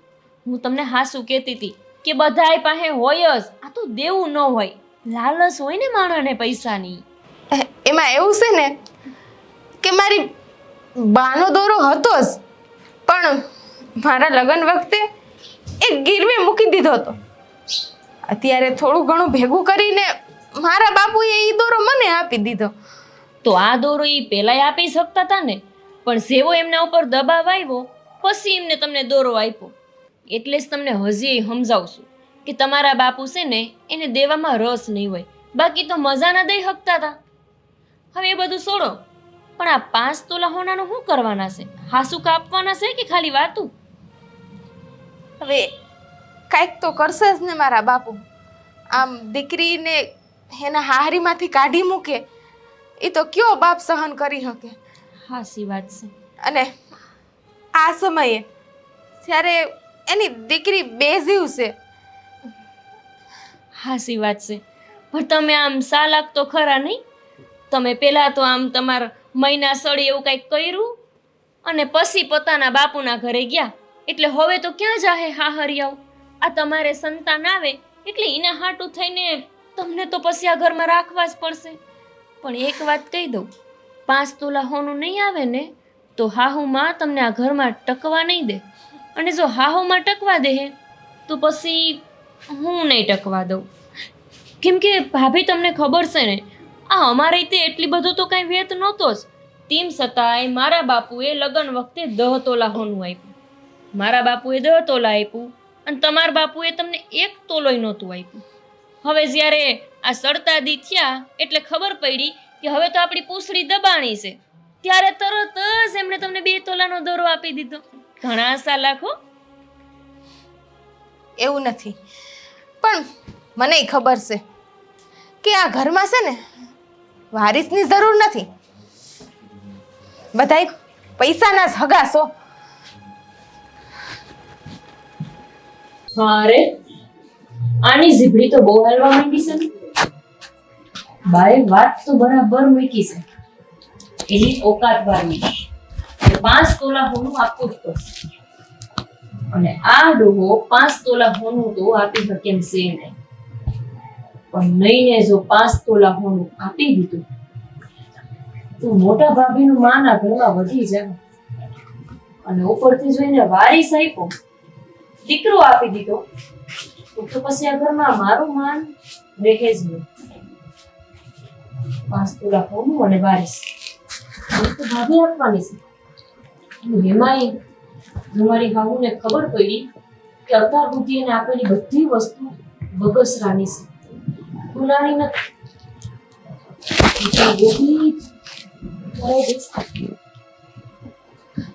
હું તમને હાસું કહેતી હતી કે બધાય પાસે હોય જ, આ તો દેવું ન હોય. લાલચ હોય ને માણસને પૈસાની. એમાં એવું છે ને કે મારી બાનો દોરો હતો જ, પણ મારા લગ્ન વખતે એ ગીરવે મૂકી દીધો હતો. અત્યારે થોડું ઘણું ભેગું કરીને મારા બાપુએ એ દોરો મને આપી દીધો. તો આ દોરો એ પહેલાંય આપી શકતા હતા ને, પણ જેવો એમના ઉપર દબાવ આવ્યો પછી એમને તમને દોરો આપ્યો. એટલે જ તમને હજી સમજાવું છું કે તમારા બાપુ છે ને એને દેવામાં રસ નહીં હોય, બાકી તો મજાના દઈ શકતા હતા. હવે એ બધું છોડો, પણ આ 5 તોલા હોનાનું શું કરવાના છે? હાસુ કાપવાના છે કે ખાલી વાતું? હવે કાંઈક તો કરશે જ ને મારા બાપુ. આમ દીકરીને એના હાહરીમાંથી કાઢી મૂકે એ તો કયો બાપ સહન કરી શકે? હાસી વાત છે. અને આ સમયે જ્યારે એની દીકરી બેઝીવ છે. હાસી વાત છે. પણ તમે આમ સાલાક તો ખરા નહીં. તમે પહેલાં તો આમ તમારા મહિના સળી એવું કંઈક કર્યું અને પછી પોતાના બાપુના ઘરે ગયા. એટલે હવે તો ક્યાં જાહે હાહરિયાઓ? આ તમારે સંતાન આવે એટલે એના હાટું થઈને તમને તો પછી આ ઘરમાં રાખવા જ પડશે. પણ એક વાત કહી દઉં, 5 તોલા હોનું નહીં આવે ને તો હાહુમાં તમને આ ઘરમાં ટકવા નહીં દે. અને જો હાહુમાં ટકવા દે તો પછી હું નહીં ટકવા દઉં. કેમ કે ભાભી તમને ખબર છે ને, આ અમારે તે એટલી બધું તો કાંઈ વેત નહોતો જ. તેમ છતાંય મારા બાપુએ લગ્ન વખતે 10 તોલા હોનું આપ્યું. મારા બાપુએ 10 તોલા આપ્યું અને તમારા બાપુએ તમને 1 તોલોય નહોતું આપ્યું. હવે જ્યારે આ સડતા દી થયા એટલે ખબર પડી કે હવે તો આપણી પૂંછડી દબાણી છે, ત્યારે તરત જ એમણે તમને 2 તોલાનો દોરો આપી દીધો. ઘણા સાલાખો. એવું નથી, પણ મને ખબર છે કે આ ઘરમાં છે ને વારિસની જરૂર નથી. બધાય પૈસાના જ હગા છો. અરે આની જીભડી તો બહુ હાલવા માંડી છે ને. બાએ વાત તો બરાબર મૂકી છે. એની ઓકાત વાળની 5 તોલા હોનું આપવું જ પડશે. અને આ ડોહો 5 તોલા હોનું તો આપી શકે એમ છે નહીં. પણ નહીં ને જો 5 તોલા હોનું આપી દીધું તો મોટા ભાભીનું માન આ ઘરમાં વધી જાય. અને ઉપરથી જોઈને વારીસ આપ્યો, દીકરો આપી દીધો તો પછી આ ઘરમાં મારું માન રહે જ નહીં. 5 તોલા હોનું અને વારીસ તો ભાભી આપવાની છે. એમાંય મારી હાહુને ખબર પડી કે અત્યાર સુધી એને આપેલી બધી વસ્તુ બગસરાની છે, ગુનાની નથી.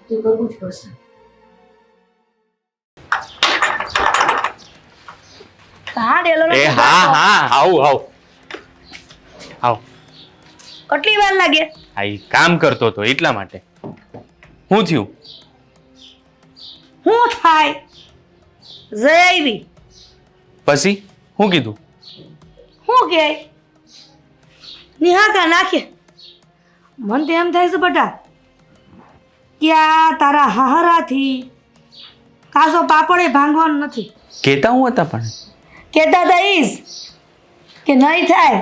તો કરવું જ પડશે. એ હા હા આવ. કેટલી વાર લાગે? આ ઈ કામ કરતો હતો એટલા માટે. શું થયું? શું થાય? જઈ આવી. પછી હું કીધું? શું કે નિહાકા નાખે. મને તો એમ થાય છે બટા કે આ તારા હાહરાથી કાસો પાપડે ભાંગવાનું નથી. કહેતા હું હતા પણ કહેતા હતા ઈજ કે નહીં થાય,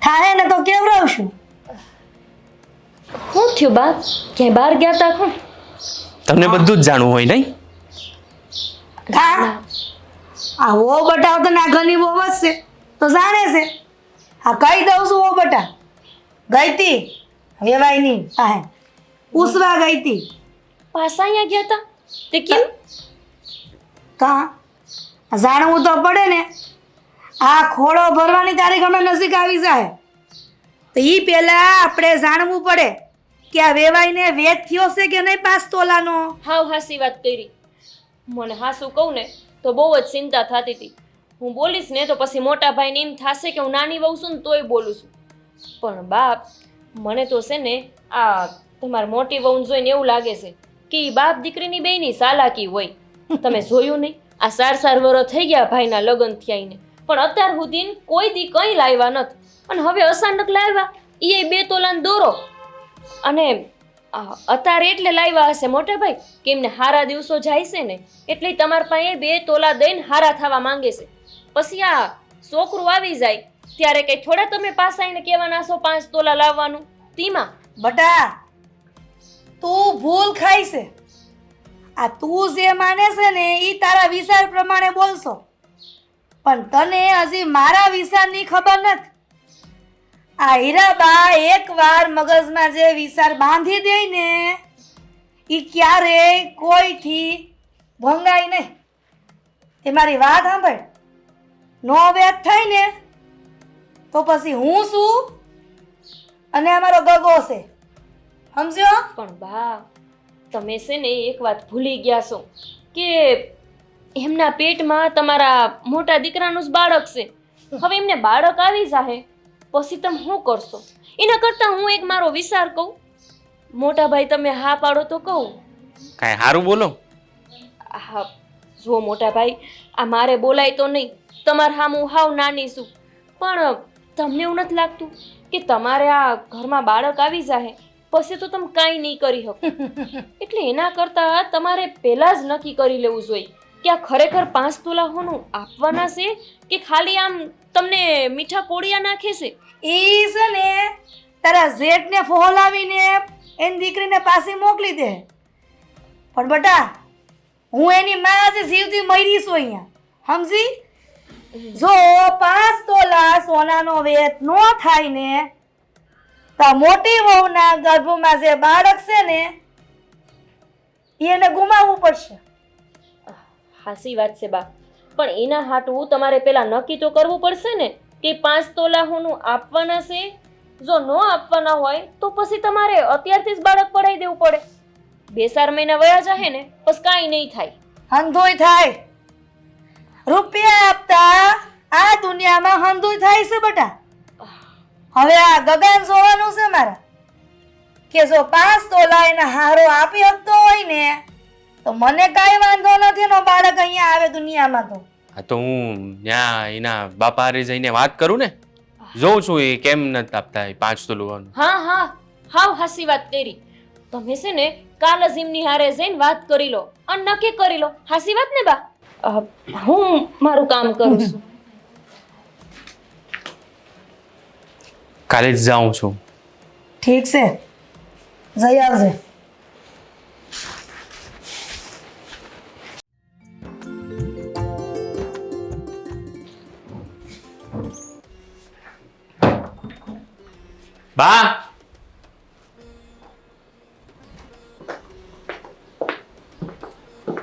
થાય ને તો કેવડાવશું. શું થયું બા? ક્યાંય બહાર ગયા તા કોણ? તમને બધું જ જાણવું હોય નહીં? હા, આ વો બટા તો ના ઘરની બહુ જ છે તો જાણે છે. આ કહી દઉં છું વો બટા ગઈ તી વેવાઈની પાસે પૂછવા ગઈ તી. પાછા અહીંયા ગયા તા તે કેમ? કા જાણવું તો પડે ને. આ ખોળો ભરવાની તારીખ હમણાં નજીક આવી જાય તો એ પહેલા આપણે જાણવું પડે કે આ વેવાઈને વેદ થયો છે કે નહીં 5 તોલાનો. હાવ હાસી વાત કરી. મને હાસું કહું ને તો બહુ જ ચિંતા થતી હતી. હું બોલીશ ને તો પછી મોટા ભાઈને એમ થશે કે હું નાની વહુ છું ને તોય બોલું છું. પણ બાપ, મને તો છે ને આ તમારી મોટી વહુને જોઈને એવું લાગે છે કે ઈ બાપ દીકરીની બેયની ચાલાકી હોય. તમે જોયું નહીં, આ 4 વર્ષ થઈ ગયા ભાઈના લગ્ન થયાને, પણ અત્યાર સુધી કોઈ દી કંઈ લાવ્યા નથી. અને હવે અચાનક લાવ્યા એ 2 તોલાનો દોરો. અને અત્યારે એટલે લાવ્યા હશે મોટા ભાઈ કે એમને હારા દિવસો જાય છે ને એટલે ઈ તમારા પાસે 2 તોલા દઈને હારા થવા માંગે છે. પછી આ છોકરું આવી જાય ત્યારે કઈ થોડા તમે પાછા આવીને કહેવાના છો 5 તોલા લાવવાનું? તીમાં બટા તું ભૂલ ખાઈ છે. આ તું જે માને છે ને એ તારા વિચાર પ્રમાણે બોલશો, પણ તને હજી મારા વિચારની ખબર નથી. આ હીરાબા એકવાર મગજમાં જે વિચાર બાંધી દે ને એ ક્યારેય કોઈથી ભંગાય નહીં. એ મારી વાત સાંભળ, નો વેત થાય ને તો પછી હું છું અને અમારો ગગો છે, સમજ્યો? પણ બા, તમે છે ને એક વાત ભૂલી ગયા છો કે એમના પેટમાં તમારા મોટા દીકરાનું જ બાળક છે. હવે એમને બાળક આવી જાહે પછી તમે શું કરશો? એના કરતાં હું એક મારો વિચાર કહું. મોટા ભાઈ તમે હા પાડો તો કહું. કાંઈ સારું બોલો. હા જુઓ મોટા ભાઈ, આ મારે બોલાય તો નહીં, તમારા હામ હું હાવ નાની છું, પણ તમને એવું નથી લાગતું કે તમારે આ ઘરમાં બાળક આવી જાય પછી તો તમે કાંઈ નહીં કરી શકો? એટલે એના કરતાં તમારે પહેલાં જ નક્કી કરી લેવું જોઈએ કે આ ખરેખર 5 તોલા હોનું આપવાના છે કે ખાલી આમ તમને મીઠા કોળિયા નાખે છે? ઈ છે ને તારા જેઠને ફોલાવીને એની દીકરીને પાસે મોકલી દે. પણ બટા હું એની માં આજે જીવતી મરી છું અહીંયા, સમજી? જો 5 તોલા સોનાનો વેત નો થાય ને તો મોટી વહુના ગર્ભમાં જે બાળક છે ને એને ગુમાવવું પડશે. હાસી વાત છે બા, પણ એના હાટું તમારે પેલા નક્કી તો કરવું પડશે ને કે 5 તોલા હોનું આપવાના છે. જો ન આપવાના હોય તો પછી તમારે અત્યારથી જ બાળક પડાવી દેવું પડે. 2-4 મહિના વયા જાહે ને બસ કાંઈ નહીં થાય. હંધોય થાય. રૂપિયા આપતા આ દુનિયામાં હંધોય થાય છે બટા. હવે આ ગગન જોવાનું છે મારા કે જો 5 તોલા એના હારો આપી શકતો હોય ને તો મને કાંઈ વાંધો નથી. નો બાળક અહીંયા આવે દુનિયામાં તો હા તો હું ત્યાં એના બાપા હારે જઈને વાત કરું ને, જોઉં છું એ કેમ નથી આપતા 5 તોલું. હા હા હાવ હાસી વાત કરી. તમે છે ને કાલ જ એમની હારે જઈને વાત કરી લો અને નક્કી કરી લો. હાસી વાત ને બા? હું મારું કામ કરું છું. કાલે જ જાઉં છું. ઠીક છે, જઈ આવજે. બા,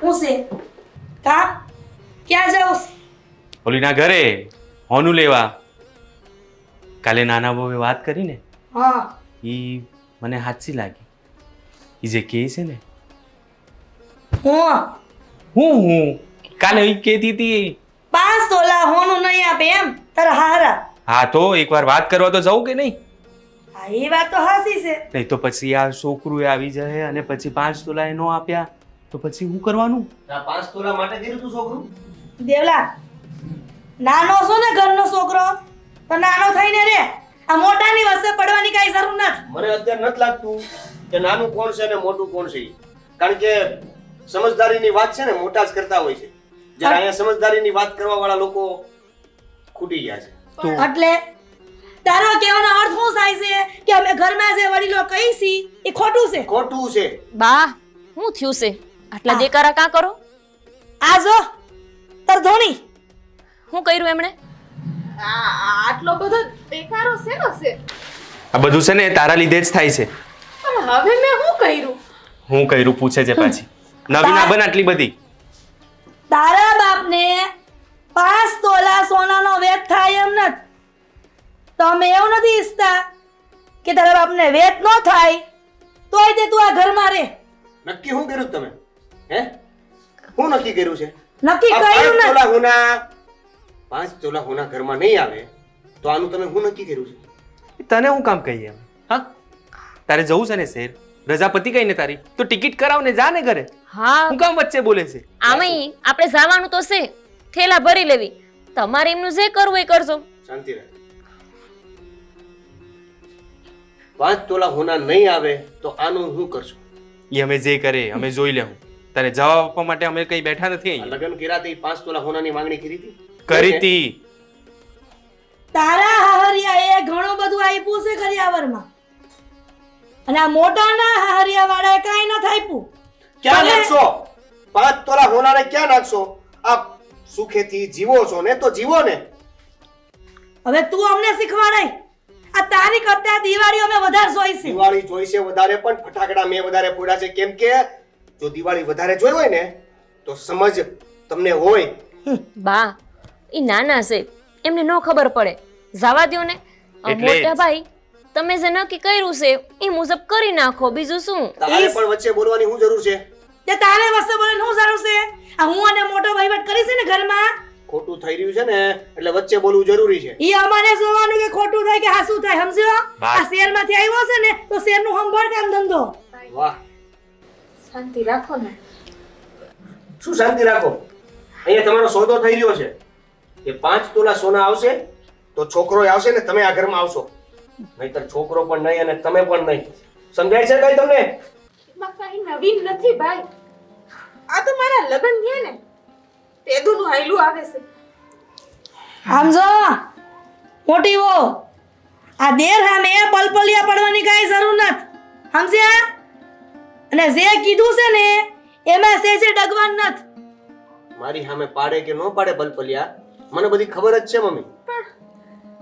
હું છે કા ક્યાં જાઉં? ઓલીના ઘરે હોનું લેવા. કાલે નાના બહુએ વાત કરી ને હા એ મને હાચી લાગી. એ જે કહે છે ને હું કાલે એ કહેતી હતી 5 તોલા હોનું નહીં આપે એમ તારા હારા. હા તો એકવાર વાત કરવા તો જવું કે નહીં? હા એ વાત તો હાસી છે. નહીં તો પછી આ છોકરું આવી જાય અને પછી 5 તોલા એ નો આપ્યા તો પછી હું કરવાનું? આ 5 તોલા માટે કર્યું તું છોકરું? દેવલા નાનો છો ને ઘરનો છોકરો તો નાનો થઈને રે. આ મોટાની વચ્ચે પડવાની કાંઈ જરૂર નથી. મને અત્યારે નથી લાગતું કે નાનું કોણ છે ને મોટું કોણ છે ઈ. કારણ કે સમજદારીની વાત છે ને મોટા જ કરતા હોય છે. જ્યારે અહીંયા સમજદારીની વાત કરવા વાળા લોકો ખૂટી ગયા છે. એટલે તારો કહેવાનો અર્થ શું થાય છે કે અમે ઘરમાં જે વડીલો કહી છી એ ખોટું છે? ખોટું છે. બા શું થયું છે? આટલા દેકારા કાં કરો? આ જો તાર ધોણી શું કર્યું એમણે? આટલો બધો દેખાડો શેનો છે? આ બધું છે ને એ તારા લીધે જ થાય છે. પણ હવે મેં શું કર્યું? હું કર્યું પૂછે છે પાછી. નવી ના બન આટલી બધી. તારા બાપને 5 તોલા સોનાનો વેત થાય એમ નથી. તો અમે એવું નથી ઈચ્છતા કે તારા બાપને વેત ન થાય તોય તે તું આ ઘરમાં રહે. નક્કી શું કર્યું તમે? હે શું નક્કી કર્યું છે? નક્કી આ કર્યું 5 નથી. તોલા હોના 5 તોલા હોના ઘરમાં નહીં આવે તો આનું તમે શું નક્કી કર્યું છે? તને હું કામ કહીએ એમ? હા, તારે જવું છે ને શહેર, રજા પતી ગઈ ને તારી, તો ટિકિટ કરાવ ને જા ને ઘરે. હા હું કામ વચ્ચે બોલે છે? આમેય આપણે જવાનું તો છે, થેલા ભરી લેવી. તમારે એમનું જે કરવું એ કરજો. શાંતિ રાખ. 5 તોલા હોના નહીં આવે તો આનું શું કરશું? એ અમે જે કરે અમે જોઈ લેવું. તારે જવાબ આપવા માટે અમે કઈ બેઠા નથી આ અહીંયા. લગ્ન કર્યા તે 5 તોલા હોનાની માંગણી કરી હતી? કરી તી. તારા હાહરિયાએ ઘણું બધું આપ્યું છે કરિયાવરમાં અને આ મોટાના હાહરિયા વાળાએ કાંઈ ન આપ્યું. ક્યાં તમે- નાખશો? 5 તોલા હોનાને ક્યાં નાખશો? આ સુખેથી જીવો છો ને તો જીવો ને. હવે તું અમને શીખવાડાય. આ તારી કરતા દિવાળી અમે વધારે જોઈ છે. દિવાળી જોઈ છે વધારે પણ ફટાકડા મેં વધારે ફોડ્યા છે. કેમ કે જો દિવાળી વધારે જોઈ હોય ને તો સમજ તમને હોય. બા એ નાના છે, એમને ન ખબર પડે. જવા દ્યો ને. આ એટલે જ. મોટા ભાઈ તમે જે નક્કી કર્યું છે એ મુજબ કરી નાખો. બીજું શું? તારે પણ વચ્ચે બોલવાની શું જરૂર છે? તે તારે વસ્તુ બોલે શું જરૂર છે? આ હું અને મોટો વહીવટ કરી છે ને ઘરમાં, ખોટું થઈ રહ્યું છે ને એટલે વચ્ચે બોલવું જરૂરી છે. ઈ અમારે જોવાનું કે ખોટું થાય કે હાસું થાય. સમજ્યો? બસ. આ શહેરમાંથી આવ્યો છે ને તો શહેરનું સંભાળ કામ ધંધો. વાહ, શાંતિ રાખો ને. શું શાંતિ રાખો? અહીંયા તમારો સોદો થઈ રહ્યો છે. એ 5 તોલા સોના આવશે તો છોકરો આવશે ને તમે આ ઘરમાં આવશો. નહીતર છોકરો પણ નહીં અને તમે પણ નહીં. સમજાય છે કઈ તમને? એમાં કાંઈ નવીન નથી ભાઈ. આ તો મારા લગ્ન થયા ને તેદુનું હાયલું આવે છે. સમજો મોટી વહુ, આ દેર સામે પલપલિયા પડવાની કાંઈ જરૂર નથી. સમજ્યા? અને જે કીધું છે ને એમાં સેજે ડગવાન નથી. મારી સામે પાડે કે ન પાડે બલપલિયા મને બધી ખબર જ છે મમ્મી.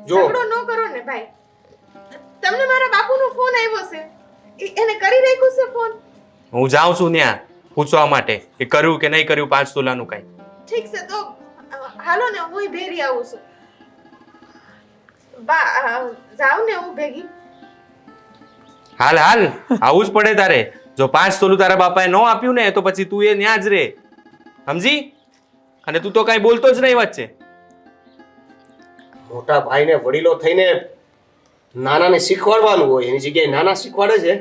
જો ઝઘડો ન કરો ને ભાઈ. તમને મારા બાપુનો ફોન આવ્યો છે. એને કરી રાખ્યું છે ફોન. હું જાઉં છું ત્યાં પૂછવા માટે કે કર્યું કે નહીં કર્યું 5 તોલાનું કઈ. ઠીક છે તો હાલો ને હું ભેરી આવું છું. બા જાવ ને હું ભેગી. હાલ હાલ આવું જ પડે તારે. જો 5 તોલું તારા બાપાએ ન આપ્યું ને તો પછી તું એ ન્યા જ રે. સમજી? અને તું તો કઈ બોલતો જ નહીં વચ્ચે. મોટા ભાઈને વડીલો થઈને નાનાને શીખવાડવાનું હોય એની જગ્યાએ નાના શીખવાડે છે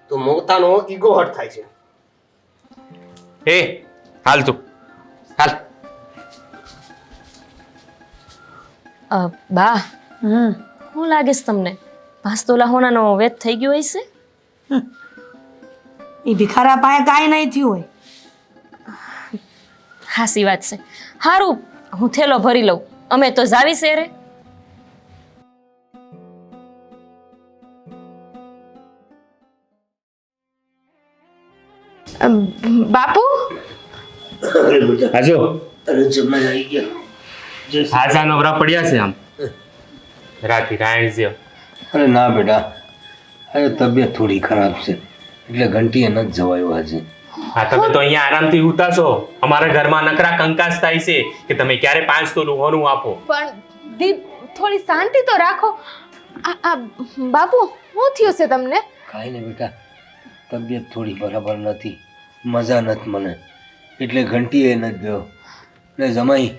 તો મોટાનો ઈગો હર્ટ થાય છે. હે હાલ તું હાલ. બા શું લાગે છે તમને? 5 તોલા હોનાનો વેત થઈ ગયો હશે? એ ભિખારા પાસે કાંઈ નહીં થયું હોય. હાસી વાત છે. હારું હું થેલો ભરી લઉં. અમે તો જાવી શહેરે. બાપુ હાજો જમવા આવી ગયા. હાજા નવરા પડ્યા છે આમ રાતી રાયણ છે. અરે ના બેટા, અરે તબિયત થોડી ખરાબ છે એટલે ઘંટીએ નથી જવાયું આજે. હા તમે તો અહીંયા આરામથી ઉતા છો. અમારા ઘરમાં નકરા કંકાસ થાય છે કે તમે ક્યારે 5 તોલું હોનું આપો. પણ દીપ થોડી શાંતિ તો રાખો. આ બાપુ શું થયું છે તમને? કાંઈ ને બેટા, તબિયત થોડી બરાબર નથી, મજા નથી મને એટલે ઘંટીએ નથી ગયો. ને જમાઈ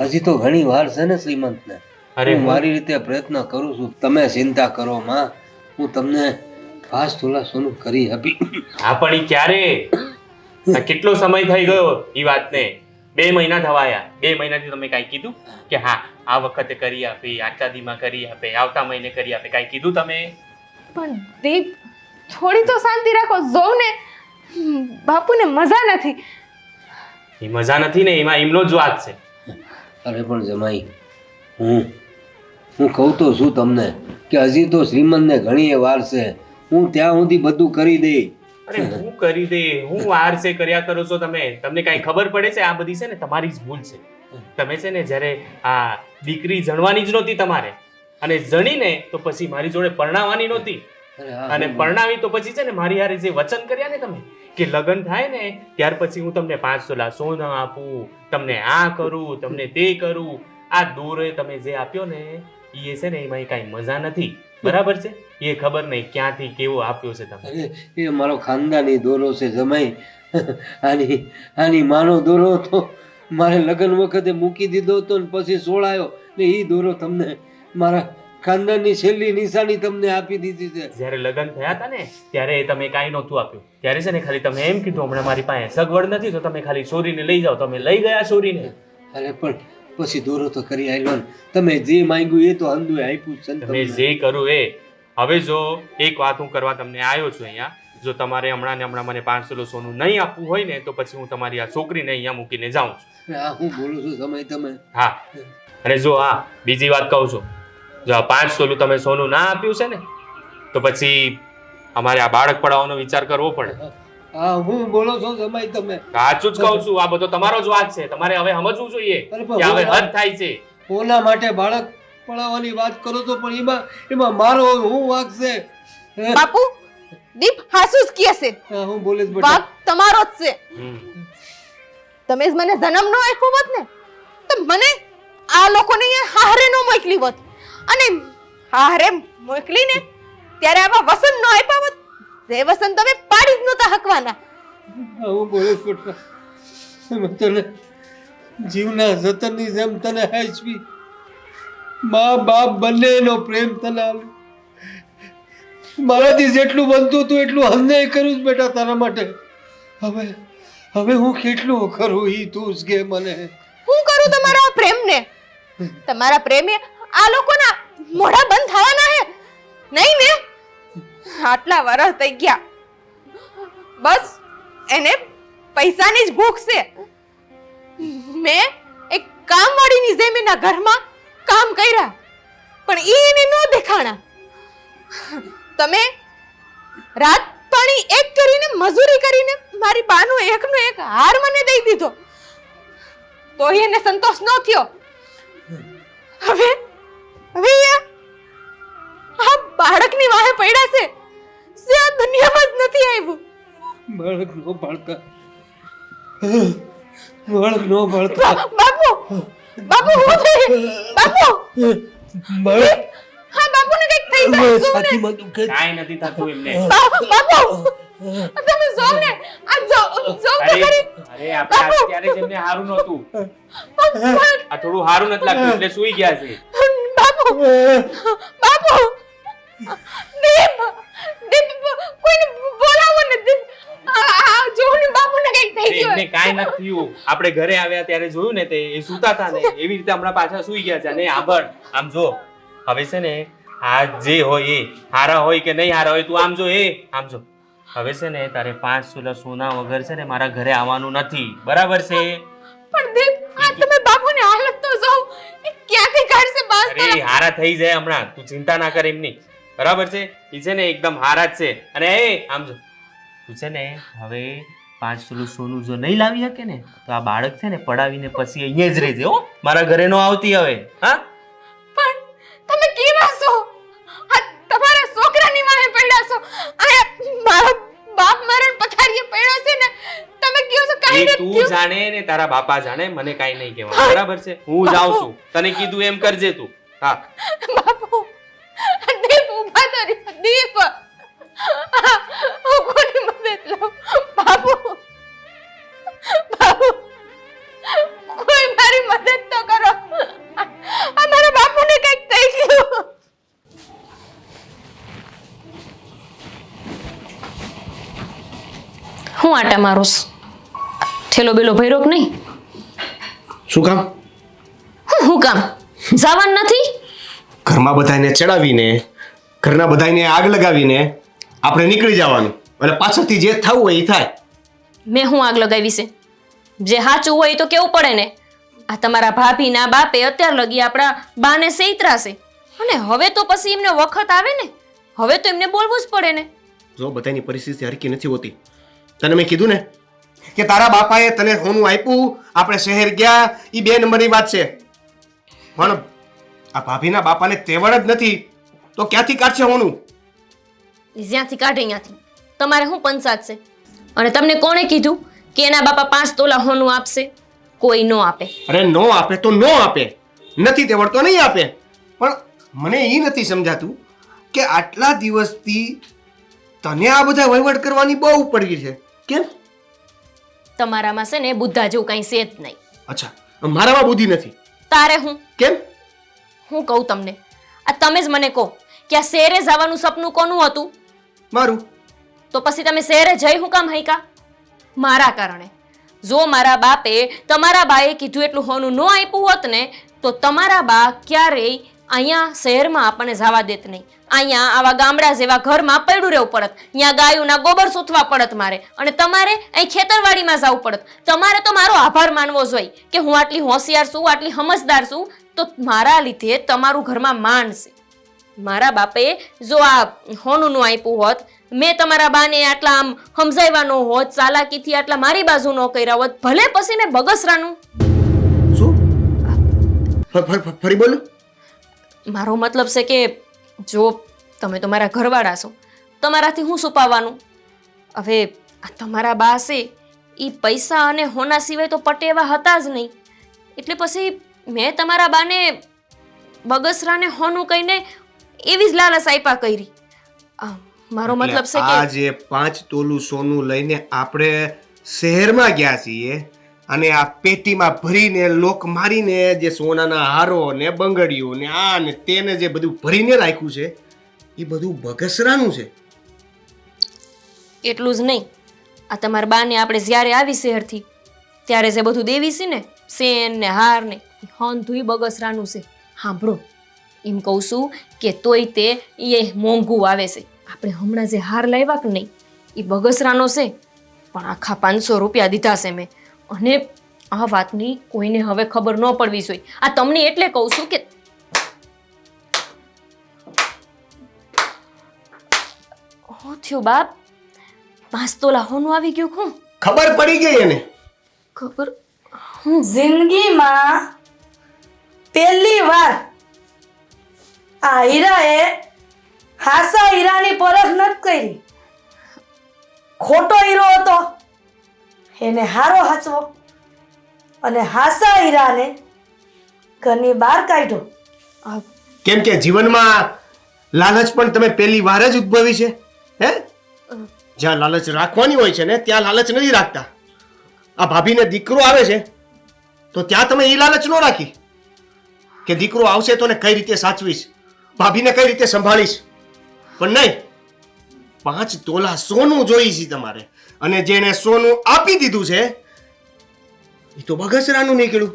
હજી તો ઘણી વાર છે ને શ્રીમંતને. અરે હું મારી રીતે પ્રયત્ન કરું છું. તમે ચિંતા કરો માં, હું તમને 5 તોલા સોનું કરી આપી. હા પણ ઈ ક્યારે? આ કેટલો સમય થઈ ગયો એ વાતને? 2 મહિના થવાયા. 2 મહિનાથી તમે કાંઈ કીધું કે હા આ વખતે કરી આપી, આટલા દીમાં કરી આપે, આવતા મહિને કરી આપે? કાંઈ કીધું તમે? પણ દીપ થોડી તો શાંતિ રાખો. જોઉં ને બાપુને મજા નથી. એ મજા નથી ને, એમાં એમનો જ વાત છે. અરે પણ જમાઈ, હું કહું તો શું તમને કે હજી તો શ્રીમંતને ઘણી વાર છે. હું ત્યાં સુધી બધું કરી દઈ. અરે હું કરી દે, હું વાર છે કર્યા કરો છો તમે? તમને કાંઈ ખબર પડે છે? આ બધી છે ને તમારી જ ભૂલ છે. તમે છે ને જ્યારે આ દીકરી જણવાની જ નહોતી તમારે, અને જણીને તો પછી મારી જોડે પરણાવવાની નહોતી, અને પરણાવી તો પછી છે ને મારી હારે જે વચન કર્યા ને તમે કે લગ્ન થાય ને ત્યાર પછી હું તમને 5 તોલા સોના આપું, તમને આ કરું, તમને તે કરું. આ દોરે તમે જે આપ્યો ને એ છે ને એમાં કાંઈ મજા નથી. બરાબર છે? એ ખબર નહીં ક્યાંથી કેવો આપ્યો છે તમે. અરે એ મારો ખાનદાની દોરો છે જમાઈ. આની માનો દોરો તો મારે લગ્ન વખતે મૂકી દીધો હતો ને પછી સોળાયો ને એ દોરો તમને મારા ખાનદાનની છેલ્લી નિશાની તમને આપી દીધી છે. જ્યારે લગ્ન થયા હતા ને ત્યારે તમે કાંઈ નહોતું આપ્યું. ત્યારે છે ને ખાલી તમે એમ કીધું હમણાં મારી પાસે સગવડ નથી તો તમે ખાલી છોરીને લઈ જાઓ. તમે લઈ ગયા છોરીને. અરે પણ પછી દોરો તો કરી આવ્યો ને. તમે જે માંગ્યું એ તો અંદુ આપ્યું છે ને તમે જે કરું એ. હવે જો એક વાત હું કરવા તમને આવ્યો છું અહીંયા, જો તમારે હમણાં ને હમણાં મને 5 તોલા સોનું નહીં આપવું હોય ને તો પછી હું તમારી આ છોકરીને અહીંયા મૂકીને જાઉં છું. આ હું બોલું છું સમય તમે. હા, અને જો હા બીજી વાત કહું છું, જો આ 5 તોલું તમે સોનું ના આપ્યું છે ને તો પછી અમારે આ બાળક પડાવવાનો વિચાર કરવો પડે. હા હું બોલો છો સમય તમે. સાચું જ કહું છું. આ બધો તમારો જ વાત છે. તમારે હવે સમજવું જોઈએ કે હવે હદ થાય છે. કોના માટે બાળક પડાવવાની વાત કરો તો પણ એમાં મારો હું વાંક છે. બાપુ દીપ હાસુ જ કહે છે. હા, હું બોલે જ બેટા. વાક તમારો જ છે. હમ. તમે જ મને જન્મ નો આપ્યો હોત ને તો મને આ લોકોને અહીંયા હારે નો મોકલી હોત, અને હારે મોકલીને ત્યારે આવા વસન નો આપ્યા હોત. જે વસન તમે પાડી જ નહોતા હકવાના. હા, હું બોલે જ બેટા. મેં તને જીવના જતનની જેમ તને હાચવી, મા બાપ બંનેનો પ્રેમ તને આપ્યો. મારાથી જેટલું બનતું હતું એટલું અન્યાય કર્યું જ બેટા તારા માટે. હવે હું કેટલું કરું ઈ તું જ કે મને. હું કરું તમારા પ્રેમને? તમારા પ્રેમે આ લોકોના મોઢા બંધ થવાના હે નહીં ને? આટલા વર્ષ થઈ ગયા, બસ એને પૈસાની જ ભૂખ છે. મેં એક કામવાળીની જેમ એના ઘરમાં કામ કર્યા પણ ઈ એને ન દેખાણા. તમે રાત પાણી એક કરીને મજૂરી કરીને મારી બાનો એકનો એક હાર મને દઈ દીધો તો એને સંતોષ ન થયો. હવે આ બાળકની વાહે પડ્યા છે જે આ દુનિયામાં જ નથી આવ્યું. બાળક નો પાડતા, બાળક નો પાડતા. બાપુ હું થયું? બાપુ બાળક હા બાપુને કંઈક થઈ જાય જો ને. છાતીમાં દુખે છે. કાંઈ નથી થતું એમને. બાપુ તમે જો ને આ જો તો અરે ખરી. અરે આપણે અત્યારે જ એમને હારું નહોતું. આ થોડું હારું નથી લાગતું એટલે સૂઈ ગયા છે. બાપુ દીપ કોઈને બોલાવો ને દીપ. આ જો ને બાપુને કંઈક થઈ અરે ગયું. એમને કાંઈ નથી થયું. આપણે ઘરે આવ્યા ત્યારે જોયું ને તે એ સૂતા હતા ને એવી રીતે હમણાં પાછા સૂઈ ગયા છે. અને આંબળ આમ જો હવે છે ને આ જે હોય એ હારા હોય કે નહીં હારા હોય તું આમ જો આમ જો. હવે છે ને તારે 5 તોલા સોના વગર છે ને મારા ઘરે આવવાનું નથી. બરાબર છે? પણ દીપ આ તમે બાપુની હાલત તો જો એ ક્યાંથી કાઢશે બાસ અરે હારા થઈ જાય હમણાં. તું ચિંતા ના કર એમની. બરાબર છે? એ છે ને એકદમ હારા જ છે. અને આમ જો તું છે ને હવે 5 તોલું સોનું જો નહીં લાવી શકે ને તો આ બાળક છે ને પડાવીને પછી અહીંયા જ રહેજે હો. મારા ઘરે નો આવતી હવે. હા પણ તમે કેવા છો? આ તમારા છોકરાની વાહે પડ્યા છો. આ મારો બાપ મરણ પથારીએ પડ્યો છે ને તમે કહો છો કાઈ એ નથી તું થયું. જાણે ને તારા બાપા જાણે, મને કાઈ નહીં કહેવાનું. બરાબર છે? હું જાઉં છું. તને કીધું એમ કરજે તું. હા બાપુ દીપ ઉભા તો રહ્યો. દીપ હું કોની મદદ લઉં? બાપુ કોઈ મારી મદદ તો કરો. આ મારા બાપુને કંઈક થઈ ગયું. હું આટા મારું છું. ઠેલો બેલો ભર્યો કે નહીં? શું કામ? હું કામ જવાનું નથી? ઘરમાં બધાને ચડાવીને, ઘરના બધાને આગ લગાવીને આપણે નીકળી જવાનું, એટલે પાછળથી જે થવું હોય એ થાય. મેં હું આગ લગાવી છે? જે સાચું હોય એ તો કેવું પડે ને. આ તમારા ભાભીના બાપે અત્યાર લગી આપણા બાને સૈતરાશે, અને હવે તો પછી એમને વખત આવે ને, હવે તો એમને બોલવું જ પડે ને. જો બધાની પરિસ્થિતિ હરકી નથી હોતી. તને મેં કીધું ને કે તારા બાપાએ તને હોનું આપ્યું, આપણે શહેર ગયા, એ 2 નંબરની વાત છે. પણ આ ભાભીના બાપાને તેવડ જ નથી તો ક્યાંથી કાઢશે હોનું? જ્યાંથી કાઢે ત્યાંથી. તમારે શું પંચાત છે? અને તમને કોણે કીધું કે એના બાપા 5 તોલા હોનું આપશે? કોઈ નો આપે. અરે નો આપે તો નો આપે, નથી તેવડ તો નહીં આપે. પણ મને એ નથી સમજાતું કે આટલા દિવસથી તને આ બધા વહીવટ કરવાની બહુ પડી છે. કેમ? તમારામાં છે ને બુદ્ધા જેવું કઈ છે જ નહીં. અચ્છા, મારામાં બુદ્ધિ નથી. તારે હું કેમ? હું કહું તમને, આ તમે જ મને કહો કે આ શહેરે જવાનું સપનું કોનું હતું? મારું. તો પછી તમે શહેરે જઈ હું કામ હૈકા? મારા કારણે. જો મારા બાપે તમારા બાએ કીધું એટલું હોનું ન આપ્યું હોત ને, તો તમારા બા ક્યારેય અહીંયા શહેરમાં આપણને જવા દેત નહીં. અહીંયા આવા ગામડા જેવા ઘરમાં પડ્યું રહેવું પડત, ત્યાં ગાયોના ગોબર સૂથવા પડત મારે, અને તમારે અહીં ખેતરવાડીમાં જવું પડત. તમારે તો મારો આભાર માનવો જોઈએ કે હું આટલી હોશિયાર છું, આટલી સમજદાર છું, તો મારા લીધે તમારું ઘરમાં માન છે. મારા બાપે જો આ હોનું નું આપ્યું હોત, મેં તમારા બાને આટલા આમ સમજાવવાનો હોત, ચાલાકીથી આટલા મારી બાજુ ન કર્યા હોત, ભલે પછી મેં બગસરાનું. શું? ફરી બોલો. મારો મતલબ છે કે જો તમે તો મારા ઘરવાળા છો, તમારાથી હું છુપાવવાનું? હવે આ તમારા બા છે એ પૈસા અને હોના સિવાય તો પટે એવા હતા જ નહીં, એટલે પછી મેં તમારા બાને બગસરાને હોનું કહીને એવી જ લાલચ આપ્યા કરી. મારો મતલબ છે કે આ જે 5 તોલું સોનું લઈને આપણે શહેરમાં ગયા છીએ, અને આ પેટીમાં ભરીને લોક મારીને જે સોનાના હારો ને બંગડીઓ ને આ ને તેને જે બધું ભરીને રાખ્યું છે, એ બધું બગસરાનું છે. એટલું જ નહીં, આ તમારા બાને આપણે જ્યારે આવી શહેરથી ત્યારે જે બધું દેવી છે ને, સેન ને હાર ને, હોંધુય બગસરાનું છે. સાંભળો, એમ કહું છું કે તોય તે એ મોંઘું આવે છે. આપણે હમણાં જે હાર લાવ્યા કે નહીં, એ બગસરાનો છે, પણ આખા 500 રૂપિયા દીધા છે મેં. અને આ વાતની કોઈને હવે ખબર ન પડવી જોઈએ. આ તમને એટલે કહું છું કે શું થયું બાપ? 5 તોલા હોનું આવી ગયું? હું ખબર પડી ગઈ એને? ખબર? જિંદગીમાં પહેલી વાર આ હીરાએ હાસા હીરાની પરખ નથી કરી. ખોટો હીરો હતો એને હારો હાચવો, અને હાસા હીરાને ઘરની બહાર કાઢ્યો. કેમ કે જીવનમાં લાલચ પણ તમે પહેલી વાર જ ઉદ્ભવી છે. હે, જ્યાં લાલચ રાખવાની હોય છે ને ત્યાં લાલચ નથી રાખતા. આ ભાભીને દીકરો આવે છે તો ત્યાં તમે એ લાલચ ન રાખી કે દીકરો આવશે તો ને કઈ રીતે સાચવીશ, ભાભીને કઈ રીતે સંભાળીશ. પણ નહીં, 5 તોલા સોનું જોઈ છે તમારે, અને જેને સોનું આપી દીધું છે એ તો બગસરાનું નીકળ્યું.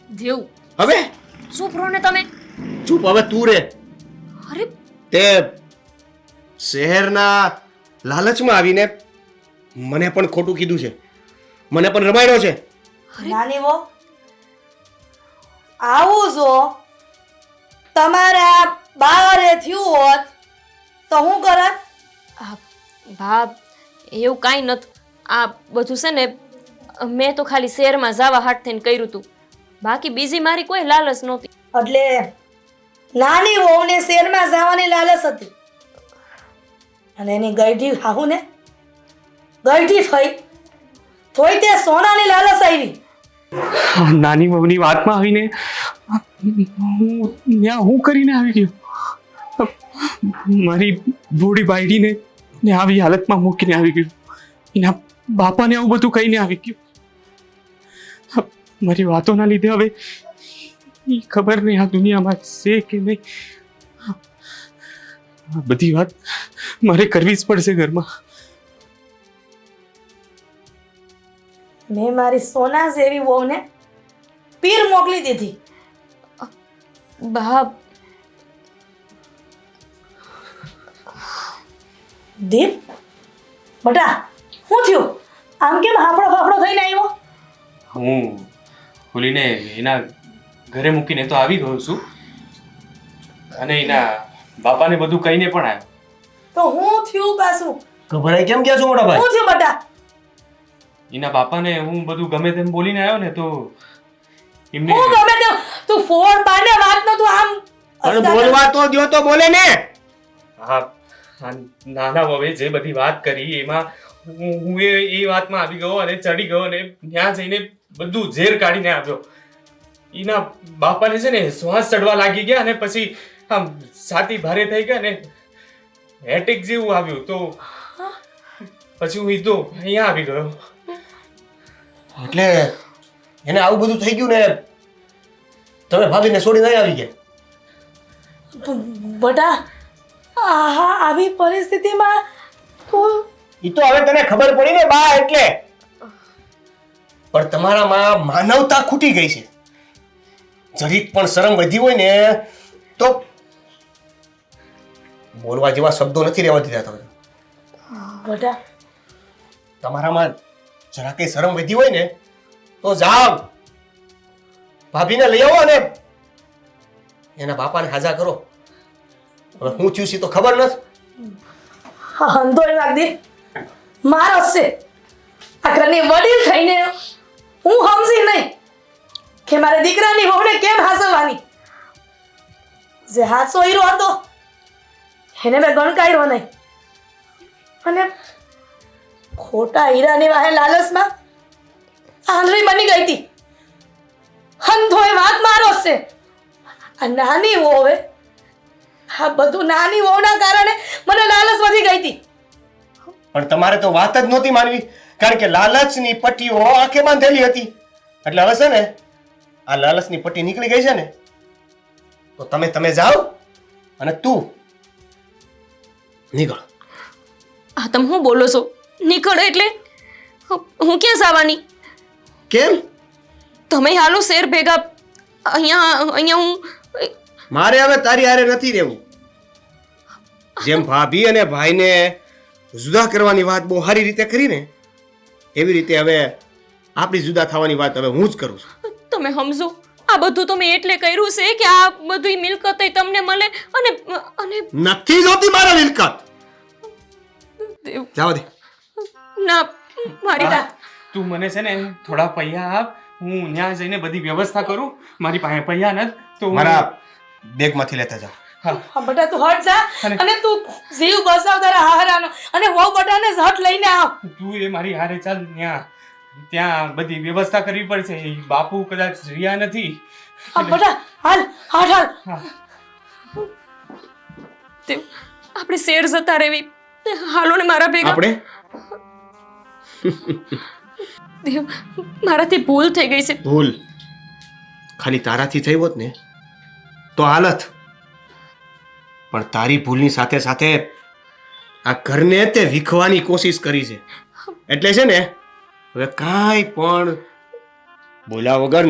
દેવ હવે શું પ્રો ને તમે? ચૂપ, હવે તું રે. અરે તે શહેરના લાલચમાં આવીને મને પણ ખોટું કીધું છે, મને પણ રમાડ્યો છે. નાની વો, આવું જો તમારા બારે થયું હોત તો હું કરત? ભા એવું કાંઈ નથી. આ બધું છે ને મેં તો ખાલી શહેરમાં જવા હાટ થઈને કર્યું હતું, બાકી બીજી મારી કોઈ લાલચ નહોતી. એટલે નાની વહુને શહેરમાં જવાની લાલચ હતી, અને એની ગઈઢી હાહુને ગઈઢી થઈ થોઈ તે સોનાની લાલચ આવી. નાની વહુની વાતમાં આવીને હું ત્યાં હું કરીને આવી ગયો? મારી બુઢી બાયડીને ને આવી હાલતમાં મૂકીને આવી ગયો, એના બાપાને આવું બધું કહીને આવી ગયો. મારી વાતોના લીધે હવે ખબર નહીં આ દુનિયામાં છે કે નહીં. આ બધી વાત મારે કરવી જ પડશે ઘરમાં. મેં મારી સોના જેવી વહુને પીર મોકલી દીધી. બા દીપ બટા શું થયું? આમ કેમ હાફડો ફાફડો થઈને આવ્યો? હું ખુલીને એના ઘરે મૂકીને તો આવી ગયો છું અને એના બાપાને બધું કહીને પણ આવ્યો. તો હું થયું પાછું? ગભરાઈ કેમ ગયા છો મોટા ભાઈ? શું થયું બટા? એના બાપાને હું બધું ગમે તેમ બોલીને આવ્યો ને તો એમને હું ગમે તેમ તું ફોન પાડે વાત નો તું આમ પણ બોલવા તો દ્યો તો બોલે ને. હા હા, નાના હવે જે બધી વાત કરી એમાં હું એ વાતમાં આવી ગયો અને ચડી ગયો અને ત્યાં જઈને બધું ઝેર કાઢીને આવ્યો. એના બાપાને છે ને શ્વાસ ચડવા લાગી ગયા અને પછી આમ છાતી ભારે થઈ ગયા ને એટેક જેવું આવ્યું તો પછી હું ઈ તો અહીંયા આવી ગયો. એટલે એને આવું બધું થઈ ગયું ને તમે ભાભીને છોડીને અહીં આવી ગયા. બટા આવી પરિસ્થિતિમાં તું ઈ તો હવે તને ખબર પડી ને બા એટલે. પણ તમારામાં માનવતા ખૂટી ગઈ છે. જરીક પણ શરમ વધી હોય ને તો બોલવા જેવા શબ્દો નથી રહેવા દીધા તમે. બટા તમારામાં જરા કઈ શરમ વધી હોય ને તો જાઓ ભાભીને લઈ આવો અને એના બાપાને હાજા કરો. હવે હું થયું છે તો ખબર નથી. અંધોય વાગદી મારો જ છે. આ ઘરની વડીલ થઈને હું સમજી નહીં કે મારે દીકરાની વહુને કેમ હાસવવાની. જે હાસો હીરો હતો એને મેં ગણકાર્યો નહીં અને ખોટા હીરાની વાહે લાલચમાં આંધળી બની ગઈ હતી. અંધોય વાત મારો જ છે. આ નાની વહુએ આ બધું નાની વહુના કારણે મને લાલચ વધી ગઈ હતી. પણ તમારે તો વાત જ નહોતી માનવી કારણ કે લાલચની પટ્ટીઓ આંખે બાંધેલી હતી. એટલે હવે છે ને આ લાલચની પટ્ટી નીકળી ગઈ છે ને તો તમે જાઓ અને તું નીકળ. આ તમે શું બોલો છો? નીકળો એટલે હું ક્યાં જવાની? કેમ? તમે હાલો શેર ભેગા. અહીંયા હું મારે હવે તારી હારે નથી રહેવું. જેમ ભાભી અને ભાઈને જુદા કરવાની વાત બહુ સારી રીતે કરી ને એવી રીતે હવે આપણી જુદા થવાની વાત હવે હું જ કરું છું. તમે સમજો આ બધું તમે એટલે કર્યું છે કે આ બધી મિલકત તમને મળે અને અને નથી જોતી મારા મિલકત. જાવ દે. ના મારી બા, તું મને છે ને થોડા પૈસા આપ, હું ત્યાં જઈને બધી વ્યવસ્થા કરું. મારી પાસે પૈસા નથી તો મારા બેગમાંથી લેતા જાઓ. હા બટા તું હટ જા અને તું જીવ બસાવ તારા હારાનો અને વહુ બટાને હટ લઈને આવ. તું એ મારી હારે ચાલ. ત્યાં બધી વ્યવસ્થા કરવી પડશે. ઈ બાપુ કદાચ રહ્યા નથી. હા બટા હાલ હાલ હાલ. આપણે શેર જતા રહેવી. હાલો ને મારા ભેગા. આપણે દેવ, મારાથી ભૂલ થઈ ગઈ છે. ભૂલ ખાલી તારાથી થઈ હોત ને તો હાલત. પણ તારી ભૂલની સાથે સાથે આ ઘરને તે વિખવાની કોશિશ કરી છે. એટલે છે ને હવે કાંઈ પણ બોલ્યા વગર